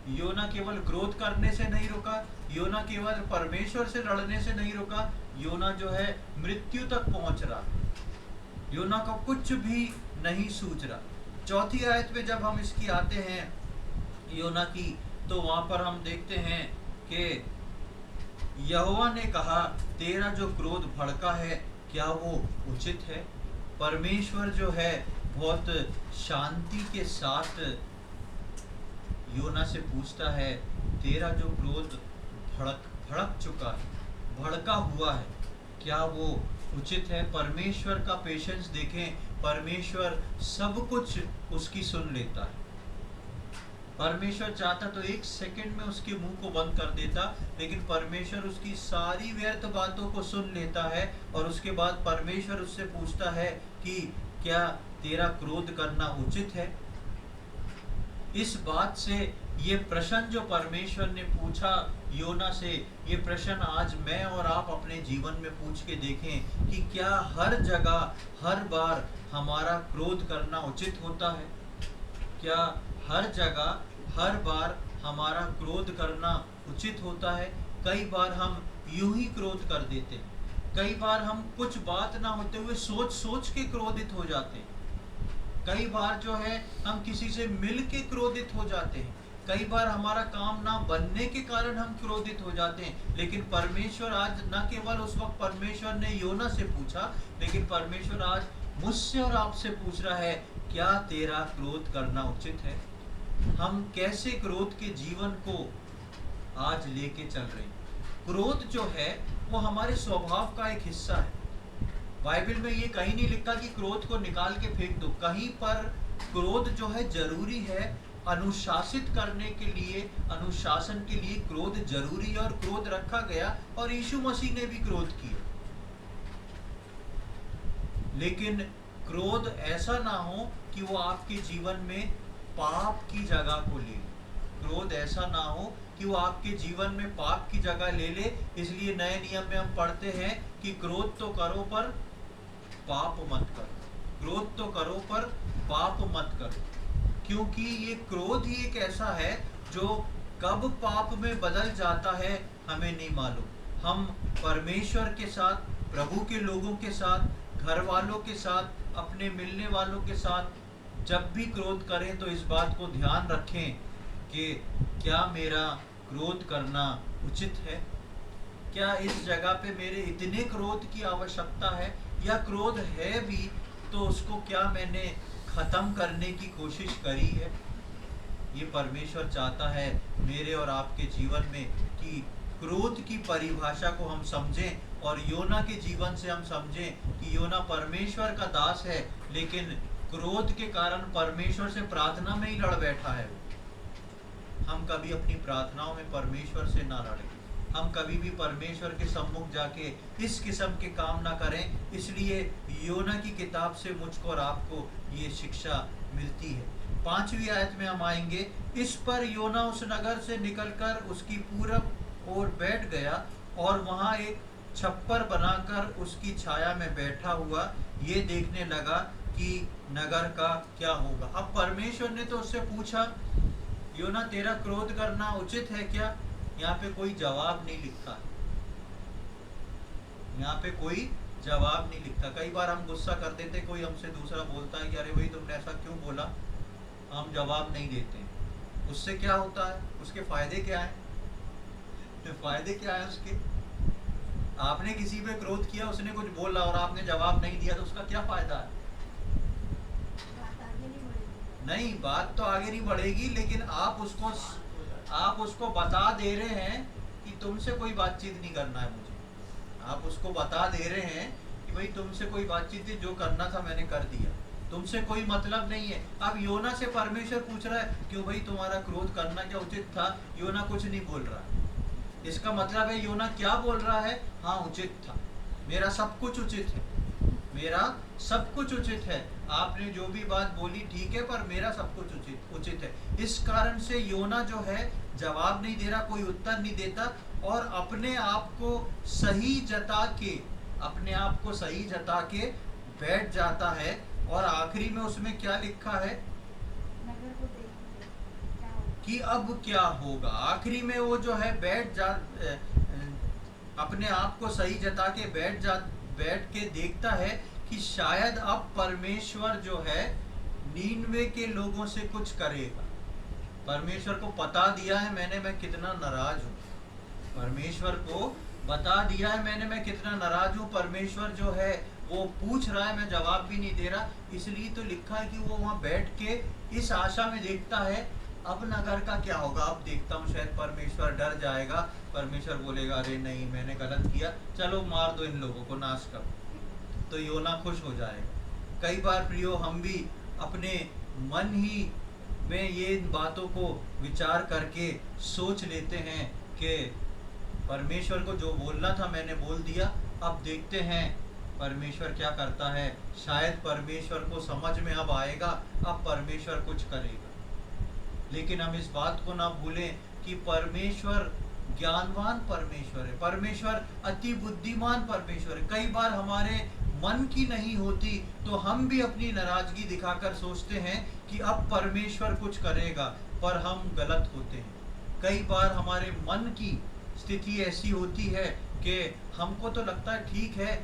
योना केवल क्रोध करने से नहीं रुका, योना केवल परमेश्वर से लड़ने से नहीं रुका, योना जो है मृत्यु तक पहुंच रहा। योना को कुछ भी नहीं सूझ रहा। चौथी आयत में जब हम इसकी आते हैं योना की, तो वहां पर हम देखते हैं कि यहोवा ने कहा तेरा जो क्रोध भड़का है क्या वो उचित है? परमेश्वर जो है बहुत शांति के साथ योना से पूछता है तेरा जो क्रोध भड़क चुका है, भड़का हुआ है, क्या वो उचित है? परमेश्वर का पेशेंस देखें, परमेश्वर सब कुछ उसकी सुन लेता है। परमेश्वर चाहता तो एक सेकंड में उसके मुंह को बंद कर देता, लेकिन परमेश्वर उसकी सारी व्यर्थ बातों को सुन लेता है, और उसके बाद परमेश्वर उससे पूछता है कि क्या तेरा क्रोध करना उचित है? इस बात से ये प्रश्न जो परमेश्वर ने पूछा योना से, ये प्रश्न आज मैं और आप अपने जीवन में पूछ के देखें कि क्या हर जगह हर बार हमारा क्रोध करना उचित होता है? क्या हर जगह हर बार हमारा क्रोध करना उचित होता है? कई बार हम यूं ही क्रोध कर देते हैं, कई बार हम कुछ बात ना होते हुए सोच सोच के क्रोधित हो जाते हैं, कई बार जो है हम किसी से मिल के क्रोधित हो जाते हैं, कई बार हमारा काम ना बनने के कारण हम क्रोधित हो जाते हैं। लेकिन परमेश्वर आज न केवल उस वक्त परमेश्वर ने योना से पूछा, लेकिन परमेश्वर आज मुझसे और आपसे पूछ रहा है क्या तेरा क्रोध करना उचित है? हम कैसे क्रोध के जीवन को आज लेके चल रहे हैं? क्रोध जो है वो हमारे स्वभाव का एक हिस्सा है। बाइबल में ये कहीं नहीं लिखा कि क्रोध को निकाल के फेंक दो। कहीं पर क्रोध जो है जरूरी है, अनुशासित करने के लिए, अनुशासन के लिए क्रोध जरूरी है, और क्रोध रखा गया, और यीशु मसीह ने भी क्रोध किया। लेकिन क्रोध ऐसा ना हो कि वो आपके जीवन में पाप की जगह को ले। क्रोध ऐसा ना हो कि वो आपके जीवन में पाप की जगह ले ले। इसलिए नए नियम में हम पढ़ते हैं कि क्रोध तो करो पर पाप मत करो, क्रोध तो करो पर पाप मत करो, क्योंकि ये क्रोध ही एक ऐसा है जो कब पाप में बदल जाता है हमें नहीं मालूम। हम परमेश्वर के साथ, प्रभु के लोगों के साथ, घर वालों के साथ, अपने मिलने वालों के साथ जब भी क्रोध करें तो इस बात को ध्यान रखें कि क्या मेरा क्रोध करना उचित है? क्या इस जगह पे मेरे इतने क्रोध की आवश्यकता है, या क्रोध है भी तो उसको क्या मैंने खत्म करने की कोशिश करी है? ये परमेश्वर चाहता है मेरे और आपके जीवन में कि क्रोध की परिभाषा को हम समझें, और योना के जीवन से हम समझें कि योना परमेश्वर का दास है, लेकिन क्रोध के कारण परमेश्वर से प्रार्थना में ही लड़ बैठा है। हम कभी अपनी प्रार्थनाओं में परमेश्वर से ना लड़ें, हम कभी भी परमेश्वर के सम्मुख जाके इस किस्म के काम ना करें। इसलिए योना की किताब से मुझको और आपको ये शिक्षा मिलती है। 5वीं आयत में हम आएंगे। इस पर योना उस नगर से निकलकर उसकी पूरब ओर बैठ गया, और वहां एक छप्पर बनाकर उसकी छाया में बैठा हुआ ये देखने लगा कि नगर का क्या होगा। अब परमेश्वर ने तो उससे पूछा योना तेरा क्रोध करना उचित है क्या? यहाँ पे कोई जवाब नहीं लिखा, यहाँ पे कोई जवाब नहीं लिखता। कई बार हम गुस्सा कर देते, कोई हमसे दूसरा बोलता है कि अरे भाई तुमने ऐसा क्यों बोला, हम जवाब नहीं देते। उससे क्या होता है? उसके फायदे क्या है? फायदे क्या है उसके? आपने किसी पे क्रोध किया, उसने कुछ बोला और आपने जवाब नहीं दिया, तो उसका क्या फायदा है? नहीं, बात तो आगे नहीं बढ़ेगी, लेकिन आप उसको बता दे रहे हैं कि तुमसे कोई बातचीत नहीं करना है मुझे। आप उसको बता दे रहे हैं कि भाई तुमसे कोई बातचीत नहीं, जो करना था मैंने कर दिया। तुमसे कोई मतलब नहीं है। अब योना से परमेश्वर पूछ रहा है क्यों भाई तुम्हारा क्रोध करना क्या उचित था? योना कुछ नहीं बोल रहा है। इसका मतलब है योना क्या बोल रहा है? हाँ उचित था, मेरा सब कुछ उचित है, मेरा सब कुछ उचित है, आपने जो भी बात बोली ठीक है, पर मेरा सब कुछ उचित उचित है। इस कारण से योना जो है जवाब नहीं दे रहा, कोई उत्तर नहीं देता, और अपने आप को सही जता के, अपने आप को सही जता के बैठ जाता है। और आखिरी में उसमें क्या लिखा है नगर को देखिए क्या होगा। कि अब क्या होगा। आखिरी में वो जो है अपने आप को सही जता के बैठ के देखता है कि शायद अब परमेश्वर जो है नीनवे के लोगों से कुछ करेगा। परमेश्वर को बता दिया है मैंने मैं कितना नाराज हूँ, परमेश्वर को बता दिया है मैंने मैं कितना नाराज हूँ। परमेश्वर जो है वो पूछ रहा है, मैं जवाब भी नहीं दे रहा। इसलिए तो लिखा है कि वो वहाँ बैठ के इस आशा में देखता है अब नगर का क्या होगा, अब देखता हूँ शायद परमेश्वर डर जाएगा, परमेश्वर बोलेगा अरे नहीं मैंने गलत किया, चलो मार दो इन लोगों को, नाश करो, तो योना खुश हो जाएगा। कई बार प्रियो हम भी अपने मन ही में ये इन बातों को विचार करके सोच लेते हैं कि परमेश्वर को जो बोलना था मैंने बोल दिया, अब देखते हैं परमेश्वर क्या करता है। शायद परमेश्वर को समझ में अब आएगा, अब परमेश्वर कुछ करेगा। लेकिन हम इस बात को ना भूलें कि परमेश्वर ज्ञानवान परमेश्वर है, परमेश्वर अति बुद्धिमान परमेश्वर है। कई बार हमारे मन की नहीं होती तो हम भी अपनी नाराजगी दिखाकर सोचते हैं कि अब परमेश्वर कुछ करेगा, पर हम गलत होते हैं। कई बार हमारे मन की स्थिति ऐसी होती है कि हमको तो लगता है ठीक है,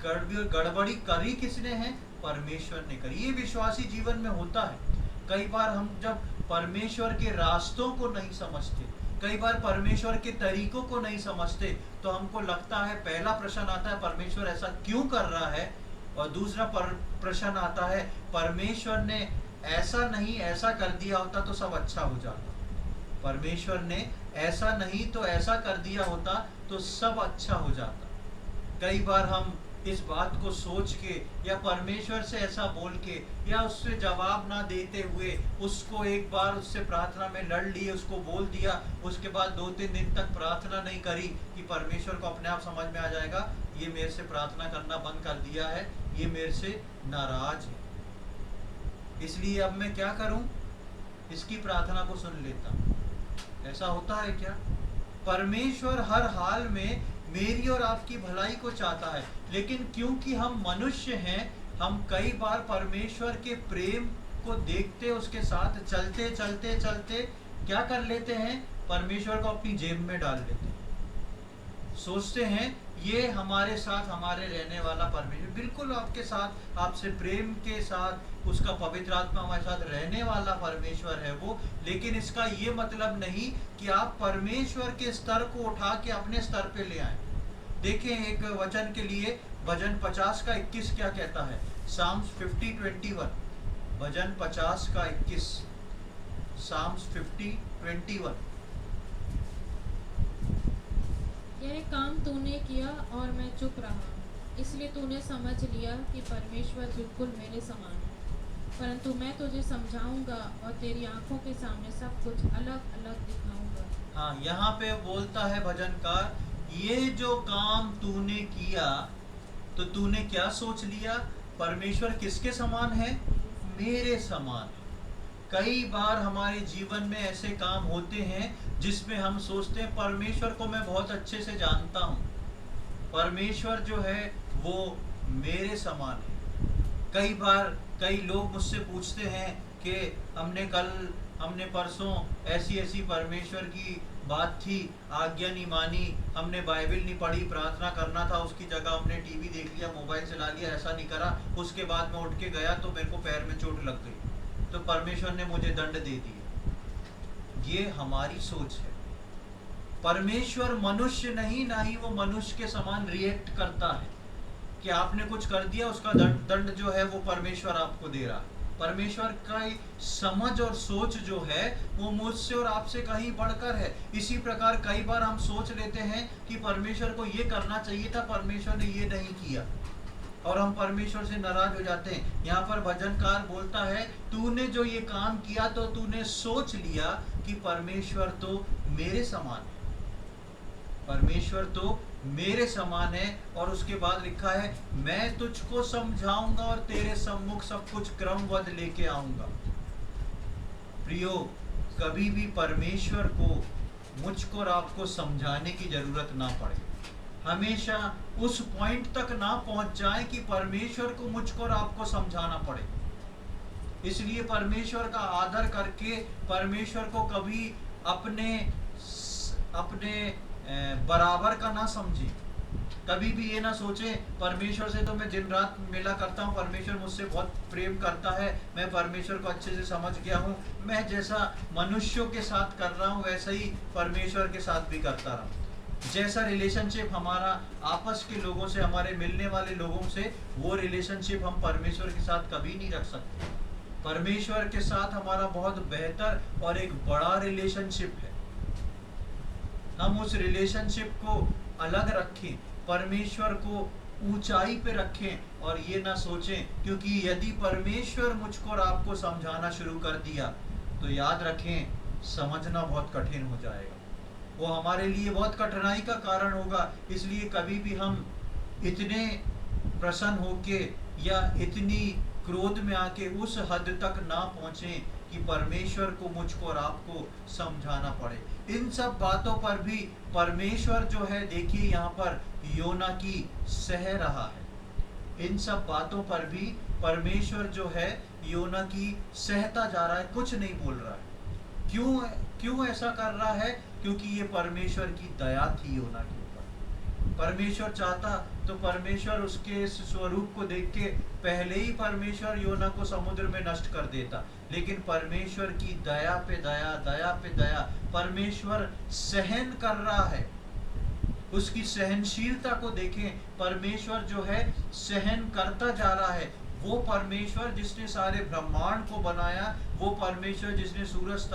गड़बड़ी करी किसने है? परमेश्वर ने करी। ये विश्वासी जीवन में होता है। कई बार हम जब परमेश्वर के रास्तों को नहीं समझते, कई बार परमेश्वर के तरीकों को नहीं समझते, तो हमको लगता है, पहला प्रश्न आता है परमेश्वर ऐसा क्यों कर रहा है, और दूसरा प्रश्न आता है परमेश्वर ने ऐसा नहीं ऐसा कर दिया होता तो सब अच्छा हो जाता, परमेश्वर ने ऐसा नहीं तो ऐसा कर दिया होता तो सब अच्छा हो जाता। कई बार हम इस बात को सोच के या परमेश्वर से ऐसा बोल के या उससे जवाब ना देते हुए उसको एक बार उससे प्रार्थना में लड़ लिए, उसको बोल दिया, उसके बाद 2-3 दिन तक प्रार्थना नहीं करी कि परमेश्वर को अपने आप समझ में आ जाएगा ये मेरे से प्रार्थना करना बंद कर दिया है, ये मेरे से नाराज है, इसलिए अब मैं क्या करूं, इसकी प्रार्थना को सुन लेता हूं। ऐसा होता है क्या? परमेश्वर हर हाल में मेरी और आपकी भलाई को चाहता है, लेकिन क्योंकि हम मनुष्य हैं, हम कई बार परमेश्वर के प्रेम को देखते, उसके साथ चलते चलते चलते क्या कर लेते हैं, परमेश्वर को अपनी जेब में डाल लेते हैं। सोचते हैं ये हमारे साथ हमारे रहने वाला परमेश्वर, बिल्कुल आपके साथ, आपसे प्रेम के साथ, उसका पवित्र आत्मा हमारे साथ रहने वाला परमेश्वर है वो। लेकिन इसका ये मतलब नहीं कि आप परमेश्वर के स्तर को उठा के अपने स्तर पे ले आए। देखें एक वचन के लिए, भजन 50 का 21 क्या कहता है? साम्स 50:21, भजन 50 का 21, साम्स 50:21। यह काम तूने किया और मैं चुप रहा, इसलिए तूने समझ लिया कि परमेश्वर बिल्कुल मेरे समान है। परंतु मैं तुझे समझाऊंगा और तेरी आंखों के सामने सब कुछ अलग अलग दिखाऊंगा। हाँ, यहाँ पे बोलता है भजनकार, ये जो काम तूने किया, तो तूने क्या सोच लिया? परमेश्वर किसके समान है? मेरे समान है। कई बार हमारे जीवन में ऐसे काम होते हैं जिसमें हम सोचते हैं परमेश्वर को मैं बहुत अच्छे से जानता हूँ, परमेश्वर जो है वो मेरे समान है। कई बार कई लोग मुझसे पूछते हैं कि हमने परसों ऐसी परमेश्वर की बात थी, आज्ञा नहीं मानी, हमने बाइबल नहीं पढ़ी, प्रार्थना करना था उसकी जगह हमने टीवी देख लिया, मोबाइल चला लिया, ऐसा नहीं करा, उसके बाद मैं उठ के गया तो मेरे को पैर में चोट लग गई तो परमेश्वर ने मुझे दंड दे दिया। ये हमारी सोच है। परमेश्वर मनुष्य नहीं, ना ही वो मनुष्य के समान रिएक्ट करता है कि आपने कुछ कर दिया, उसका दंड जो है वो परमेश्वर आपको दे रहा है। परमेश्वर का समझ और सोच जो है वो मुझसे और आपसे कहीं बढ़कर है। इसी प्रकार कई बार हम सोच लेते हैं कि परमेश्वर को ये करना चाहिए था, परमेश्वर ने ये नहीं किया, और हम परमेश्वर से नाराज हो जाते हैं। यहाँ पर भजनकार बोलता है, तूने जो ये काम किया तो तूने सोच लिया कि परमेश्वर तो मेरे समान है, परमेश्वर तो मेरे समान है। और उसके बाद लिखा है, मैं तुझको समझाऊंगा और तेरे सम्मुख सब कुछ क्रमबद्ध लेके आऊंगा। प्रियो, कभी भी परमेश्वर को मुझको और आपको समझाने की जरूरत ना पड़े। हमेशा उस पॉइंट तक ना पहुंच जाए कि परमेश्वर को मुझको और आपको समझाना पड़े। इसलिए परमेश्वर का आदर करके परमेश्वर को कभी अपने बराबर का ना समझे। कभी भी ये ना सोचे, परमेश्वर से तो मैं दिन रात मिला करता हूँ, परमेश्वर मुझसे बहुत प्रेम करता है, मैं परमेश्वर को अच्छे से समझ गया हूँ, मैं जैसा मनुष्यों के साथ कर रहा हूँ वैसा ही परमेश्वर के साथ भी करता रहूँ। जैसा रिलेशनशिप हमारा आपस के लोगों से, हमारे मिलने वाले लोगों से, वो रिलेशनशिप हम परमेश्वर के साथ कभी नहीं रख सकते। परमेश्वर के साथ हमारा बहुत बेहतर और एक बड़ा रिलेशनशिप है। हम उस रिलेशनशिप को अलग रखें, परमेश्वर को ऊंचाई पे रखें और ये ना सोचें, क्योंकि यदि परमेश्वर मुझको और आपको समझाना शुरू कर दिया तो याद रखें, समझना बहुत कठिन हो जाएगा, वो हमारे लिए बहुत कठिनाई का कारण होगा। इसलिए कभी भी हम इतने प्रसन्न होके या इतनी क्रोध में आके उस हद तक ना पहुंचे कि परमेश्वर को मुझको और आपको समझाना पड़े। इन सब बातों पर भी परमेश्वर जो है, देखिए यहाँ पर योना की सह रहा है। इन सब बातों पर भी परमेश्वर जो है योना की सहता जा रहा है, कुछ नहीं बोल रहा है। क्यों ऐसा कर रहा है? क्योंकि ये परमेश्वर की दया थी योना के ऊपर। परमेश्वर चाहता तो परमेश्वर उसके स्वरूप को देख के पहले ही परमेश्वर योना को समुद्र में नष्ट कर देता, लेकिन परमेश्वर की दया पे दया, दया पे दया, परमेश्वर सहन कर रहा है। उसकी सहनशीलता को देखें, परमेश्वर जो है सहन करता जा रहा है। वो परमेश्वर जिसने सारे ब्रह्मांड को बनाया, वो परमेश्वर जिसने सूरज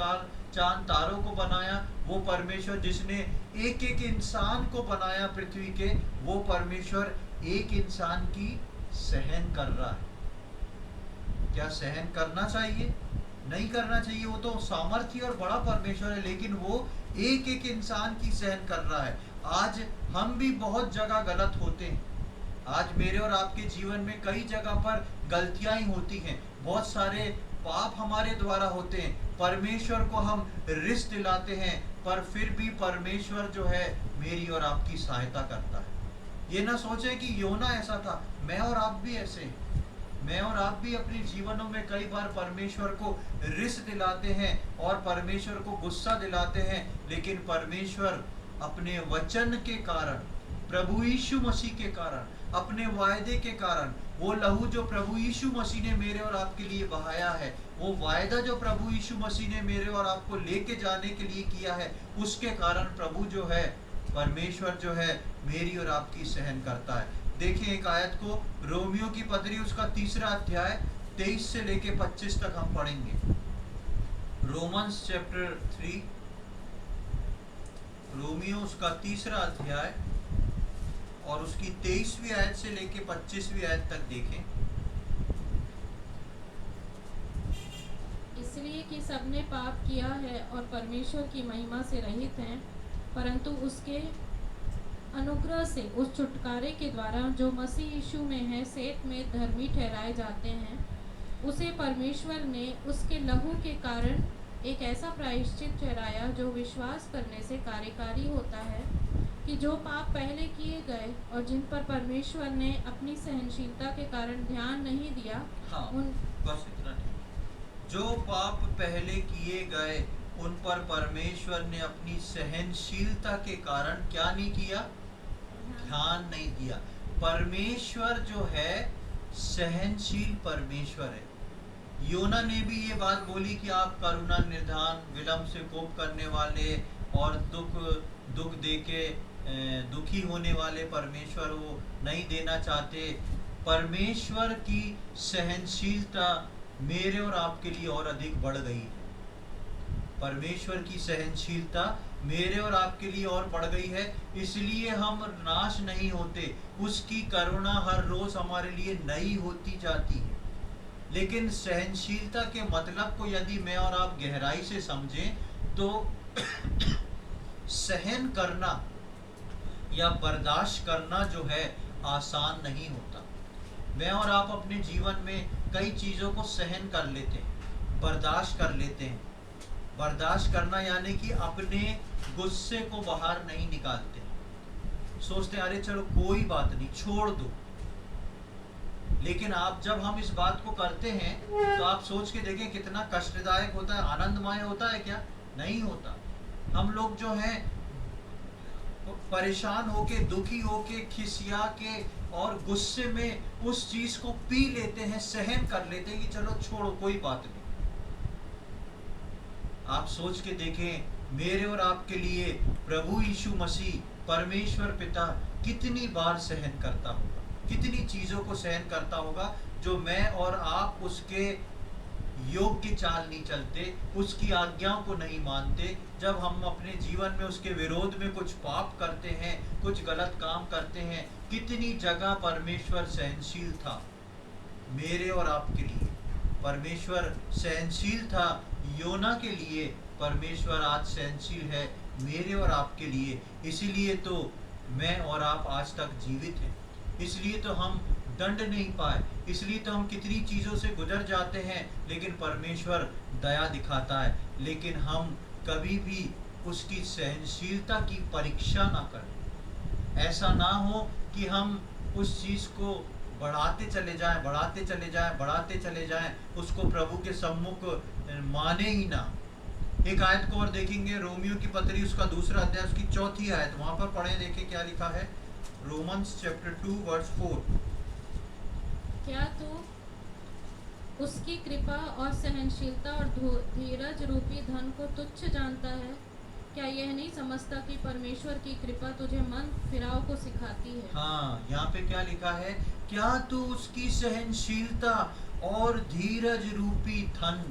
चांद तारों को बनाया, वो परमेश्वर जिसने एक एक इंसान को बनाया पृथ्वी के, वो परमेश्वर एक इंसान की सहन कर रहा है। क्या सहन करना चाहिए? नहीं करना चाहिए, वो तो सामर्थ्य और बड़ा परमेश्वर है, लेकिन वो एक एक इंसान की सहन कर रहा है। आज हम भी बहुत जगह गलत होते हैं। आज मेरे और आपके जीवन में कई जगह पर गलतियां ही होती हैं, बहुत सारे पाप हमारे द्वारा होते हैं, परमेश्वर को हम रिस दिलाते हैं, पर फिर भी परमेश्वर जो है मेरी और आपकी सहायता करता है। ये ना सोचे कि योना ऐसा था, मैं और आप भी ऐसे हैं। मैं और आप भी अपने जीवनों में कई बार परमेश्वर को रिस दिलाते हैं और परमेश्वर को गुस्सा दिलाते हैं, लेकिन परमेश्वर अपने वचन के कारण, प्रभु यीशु मसीह के कारण, अपने वायदे के कारण, वो लहू जो प्रभु यीशु मसीह ने मेरे और आपके लिए बहाया है, वो वायदा जो प्रभु यीशु मसीह ने मेरे और आपको लेके जाने के लिए किया है, उसके कारण प्रभु जो है, परमेश्वर जो है मेरी और आपकी सहन करता है। देखिए एक आयत को, रोमियो की पत्री उसका 3 अध्याय 23 से लेके 25 तक हम पढ़ेंगे। रोमन्स चैप्टर 3, रोमियो उसका 3 अध्याय और उसकी 23वीं आयत से लेके 25वीं आयत तक देखें। इसलिए कि सबने पाप किया है और परमेश्वर की महिमा से रहित हैं, परंतु उसके अनुग्रह से उस छुटकारे के द्वारा जो मसीह यीशु में है सेत में धर्मी ठहराए जाते हैं, उसे परमेश्वर ने उसके लहू के कारण एक ऐसा प्रायश्चित ठहराया जो विश्वास करने से कार्यकारी होता है, कि जो पाप पहले किए गए और जिन पर परमेश्वर ने अपनी सहनशीलता के कारण ध्यान नहीं दिया, हाँ, उन बस इतना नहीं। जो पाप पहले किए गए उन पर परमेश्वर ने अपनी सहनशीलता के कारण क्या नहीं किया? ध्यान नहीं दिया। परमेश्वर जो है सहनशील परमेश्वर है। योना ने भी ये बात बोली कि आप करुणा निधान, विलंब से कोप करने वाले और दुख देके दुखी होने वाले परमेश्वर वो नहीं देना चाहते। परमेश्वर की सहनशीलता मेरे और आपके लिए और अधिक बढ़ गई है। परमेश्वर की सहनशीलता मेरे और आपके लिए और बढ़ गई है, इसलिए हम नाश नहीं होते। उसकी करुणा हर रोज हमारे लिए नई होती जाती है। लेकिन सहनशीलता के मतलब को यदि मैं और आप गहराई से समझें तो सहन करना या बर्दाश्त करना जो है आसान नहीं होता। मैं और आप अपने जीवन में कई चीज़ों को सहन कर लेते हैं, बर्दाश्त कर लेते हैं। बर्दाश्त करना यानी कि अपने गुस्से को बाहर नहीं निकालते, सोचते हैं अरे चलो कोई बात नहीं, छोड़ दो। लेकिन आप जब हम इस बात को करते हैं तो आप सोच के देखें कितना कष्टदायक होता है। आनंदमय होता है क्या? नहीं होता। हम लोग जो हैं परेशान होके, दुखी होके, खिसिया के और गुस्से में उस चीज को पी लेते हैं, सहन कर लेते हैं कि चलो छोड़ो कोई बात नहीं। आप सोच के देखें मेरे और आपके लिए प्रभु यीशु मसीह परमेश्वर पिता कितनी बार सहन करता होगा, कितनी चीजों को सहन करता होगा जो मैं और आप उसके योग्य चाल नहीं चलते, उसकी आज्ञाओं को नहीं मानते। जब हम अपने जीवन में उसके विरोध में कुछ पाप करते हैं, कुछ गलत काम करते हैं, कितनी जगह परमेश्वर सहनशील था मेरे और आपके लिए। परमेश्वर सहनशील था योना के लिए, परमेश्वर आज सहनशील है मेरे और आपके लिए। इसीलिए तो मैं और आप आज तक जीवित हैं, इसलिए तो हम दंड नहीं पाए, इसलिए तो हम कितनी चीज़ों से गुजर जाते हैं, लेकिन परमेश्वर दया दिखाता है। लेकिन हम कभी भी उसकी सहनशीलता की परीक्षा ना करें। ऐसा ना हो कि हम उस चीज़ को बढ़ाते चले जाएं, बढ़ाते चले जाएं, बढ़ाते चले जाएं, उसको प्रभु के सम्मुख माने ही ना। एक आयत को और देखेंगे, रोमियो की पत्री उसका 2 अध्याय उसकी 4 आयत, वहां पर पढ़े, देखें क्या लिखा है। Romans chapter 2 verse 4। क्या तू उसकी कृपा और सहनशीलता और धीरज रूपी धन को तुच्छ जानता है? क्या यह नहीं समझता कि परमेश्वर की कृपा तुझे मन फिराव को सिखाती है? हाँ, यहाँ पे क्या लिखा है, क्या तू उसकी सहनशीलता और धीरज रूपी धन,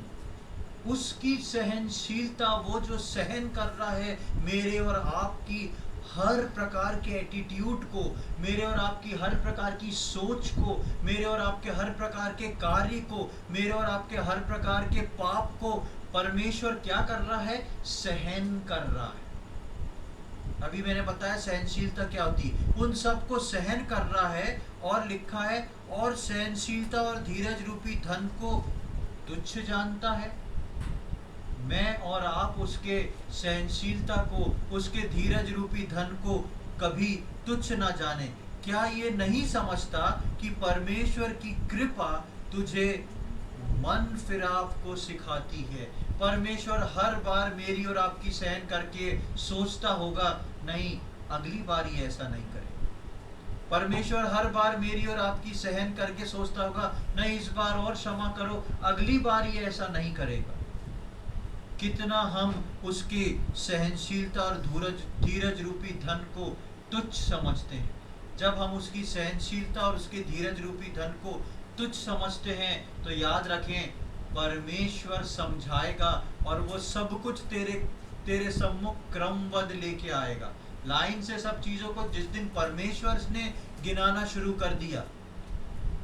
उसकी सहनशीलता, वो जो सहन कर रहा है मेरे और आपकी हर प्रकार के एटीट्यूड को, मेरे और आपकी हर प्रकार की सोच को, मेरे और आपके हर प्रकार के कार्य को, मेरे और आपके हर प्रकार के पाप को परमेश्वर क्या कर रहा है? सहन कर रहा है। अभी मैंने बताया सहनशीलता क्या होती है, उन सब को सहन कर रहा है। और लिखा है और सहनशीलता और धीरज रूपी धन को तुच्छ जानता है। मैं और आप उसके सहनशीलता को, उसके धीरज रूपी धन को कभी तुच्छ ना जाने। क्या ये नहीं समझता कि परमेश्वर की कृपा तुझे मन फिराव को सिखाती है? परमेश्वर हर बार मेरी और आपकी सहन करके सोचता होगा नहीं अगली बार ये ऐसा नहीं करे। परमेश्वर हर बार मेरी और आपकी सहन करके सोचता होगा नहीं इस बार और क्षमा करो, अगली बार ये ऐसा नहीं करेगा। कितना हम उसकी सहनशीलता और धीरज रूपी धन को तुच्छ समझते हैं। जब हम उसकी सहनशीलता और उसके धीरज रूपी धन को तुच्छ समझते हैं तो याद रखें परमेश्वर समझाएगा और वो सब कुछ तेरे सम्मुख क्रमबद्ध लेके आएगा। लाइन से सब चीजों को जिस दिन परमेश्वर ने गिनाना शुरू कर दिया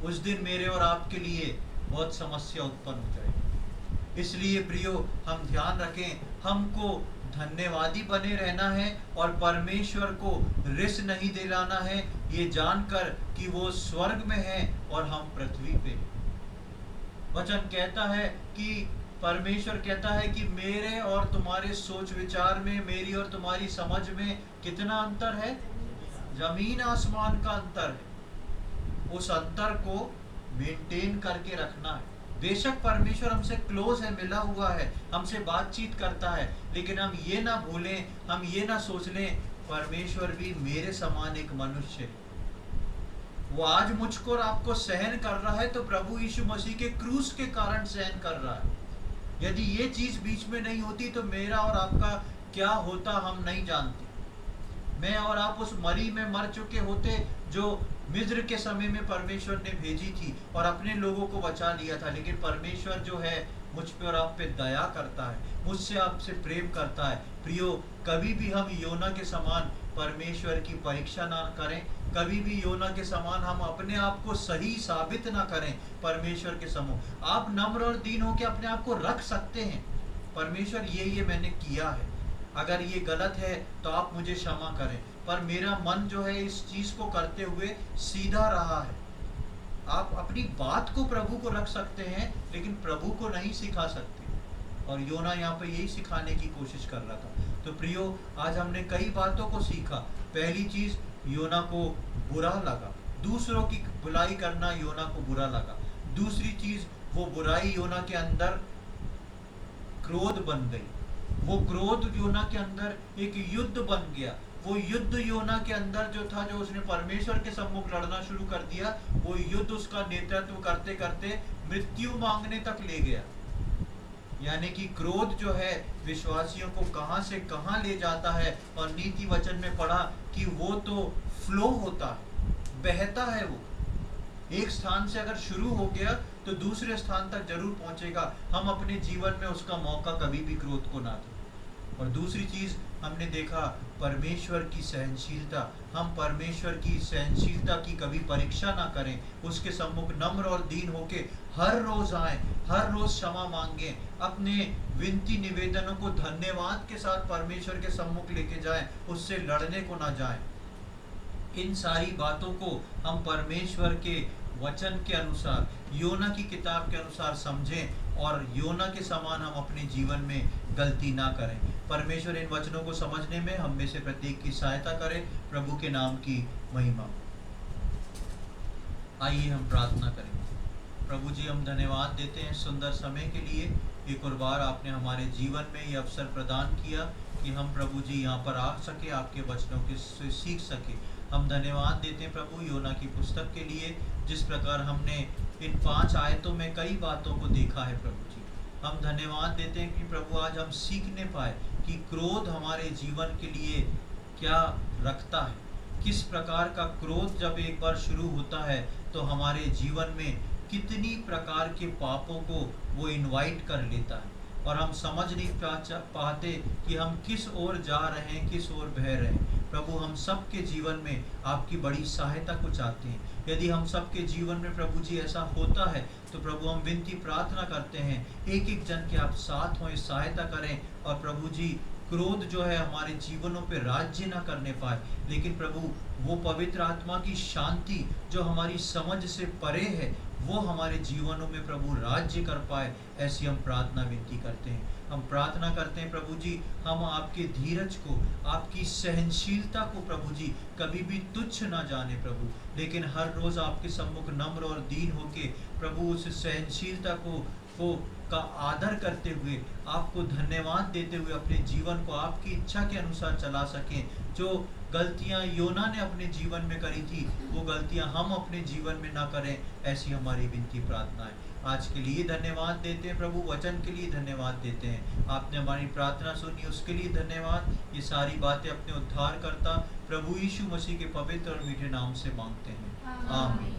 उस दिन मेरे और आपके लिए बहुत समस्या उत्पन्न हो जाएगी। इसलिए प्रियो हम ध्यान रखें, हमको धन्यवादी बने रहना है और परमेश्वर को रिस नहीं दिलाना है, ये जानकर कि वो स्वर्ग में है और हम पृथ्वी पे। वचन कहता है कि परमेश्वर कहता है कि मेरे और तुम्हारे सोच विचार में, मेरी और तुम्हारी समझ में कितना अंतर है? जमीन आसमान का अंतर है। उस अंतर को मेंटेन करके रखना है। बेशक परमेश्वर हमसे क्लोज है, मिला हुआ है, हमसे बातचीत करता है, लेकिन हम ये ना भूलें, हम ये ना सोच लें परमेश्वर भी मेरे समान एक मनुष्य है। वो आज मुझको और आपको सहन कर रहा है तो प्रभु यीशु मसीह के क्रूस के कारण सहन कर रहा है। यदि ये चीज बीच में नहीं होती तो मेरा और आपका क्या होता हम नहीं जानते। मैं और आप उस मरी में मर चुके होते जो मिस्र के समय में परमेश्वर ने भेजी थी और अपने लोगों को बचा लिया था। लेकिन परमेश्वर जो है मुझ पे और आप पे दया करता है, मुझसे आपसे प्रेम करता है, प्रियो, कभी भी हम योना के समान परमेश्वर की परीक्षा ना करें, कभी भी योना के समान हम अपने आप को सही साबित ना करें परमेश्वर के सम्मुख। आप नम्र और दीन होकर अपने आप को रख सकते हैं, परमेश्वर ये मैंने किया है, अगर ये गलत है तो आप मुझे क्षमा करें, पर मेरा मन जो है इस चीज को करते हुए सीधा रहा है। आप अपनी बात को प्रभु को रख सकते हैं, लेकिन प्रभु को नहीं सिखा सकते। और योना यहाँ पे यही सिखाने की कोशिश कर रहा था। तो प्रियो, आज हमने कई बातों को सीखा। पहली चीज, योना को बुरा लगा, दूसरों की बुराई करना योना को बुरा लगा। दूसरी चीज, वो बुराई योना के अंदर क्रोध बन गई, वो क्रोध योना के अंदर एक युद्ध बन गया। वो युद्ध योना के अंदर जो था, जो उसने परमेश्वर के सम्मुख लड़ना शुरू कर दिया, वो युद्ध उसका नेतृत्व करते करते मृत्यु मांगने तक ले गया। यानी कि क्रोध जो है विश्वासियों को कहां से कहां ले जाता है। और नीति वचन में पढ़ा कि वो तो फ्लो होता है, बहता है। वो एक स्थान से अगर शुरू हो गया तो दूसरे स्थान तक जरूर पहुंचेगा। हम अपने जीवन में उसका मौका कभी भी क्रोध को ना दें। और दूसरी चीज हमने देखा, परमेश्वर की सहनशीलता। हम परमेश्वर की सहनशीलता की कभी परीक्षा ना करें, उसके सम्मुख नम्र और दीन होके हर रोज आए, हर रोज क्षमा मांगे, अपने विनती निवेदनों को धन्यवाद के साथ परमेश्वर के सम्मुख लेके जाएं, उससे लड़ने को ना जाएं। इन सारी बातों को हम परमेश्वर के वचन के अनुसार, योना की किताब के अनुसार समझें और योना के समान हम अपने जीवन में गलती ना करें। परमेश्वर इन वचनों को समझने में हम में से प्रत्येक की सहायता करे। प्रभु के नाम की महिमा। आइए हम प्रार्थना करें। प्रभु जी, हम धन्यवाद देते हैं सुंदर समय के लिए। एक और बार आपने हमारे जीवन में ये अवसर प्रदान किया कि हम प्रभु जी यहाँ पर आ सके, आपके वचनों के सीख सके। हम धन्यवाद देते हैं प्रभु योना की पुस्तक के लिए, जिस प्रकार हमने इन 5 आयतों में कई बातों को देखा है। प्रभु जी, हम धन्यवाद देते हैं कि प्रभु आज हम सीखने पाए कि क्रोध हमारे जीवन के लिए क्या रखता है, किस प्रकार का क्रोध जब एक बार शुरू होता है तो हमारे जीवन में कितनी प्रकार के पापों को वो इनवाइट कर लेता है, और हम समझ नहीं पाते कि हम किस ओर जा रहे हैं, किस ओर बह रहे हैं। प्रभु, हम सबके जीवन में आपकी बड़ी सहायता को चाहते हैं। यदि हम सबके जीवन में प्रभु जी ऐसा होता है तो प्रभु हम विनती प्रार्थना करते हैं, एक एक जन के आप साथ हों, सहायता करें, और प्रभु जी क्रोध जो है हमारे जीवनों पे राज्य ना करने पाए, लेकिन प्रभु वो पवित्र आत्मा की शांति जो हमारी समझ से परे है, वो हमारे जीवनों में प्रभु राज्य कर पाए, ऐसी हम प्रार्थना विनती करते हैं। हम प्रार्थना करते हैं प्रभु जी, हम आपके धीरज को, आपकी सहनशीलता को प्रभु जी कभी भी तुच्छ ना जाने प्रभु, लेकिन हर रोज आपके सम्मुख नम्र और दीन होके प्रभु उस सहनशीलता को का आदर करते हुए, आपको धन्यवाद देते हुए अपने जीवन को आपकी इच्छा के अनुसार चला सकें। जो गलतियां योना ने अपने जीवन में करी थी, वो गलतियां हम अपने जीवन में ना करें, ऐसी हमारी विनती प्रार्थना है। आज के लिए धन्यवाद देते हैं प्रभु, वचन के लिए धन्यवाद देते हैं, आपने हमारी प्रार्थना सुनी उसके लिए धन्यवाद। ये सारी बातें अपने उद्धार करता प्रभु यीशु मसीह के पवित्र और मीठे नाम से मांगते हैं, आमीन।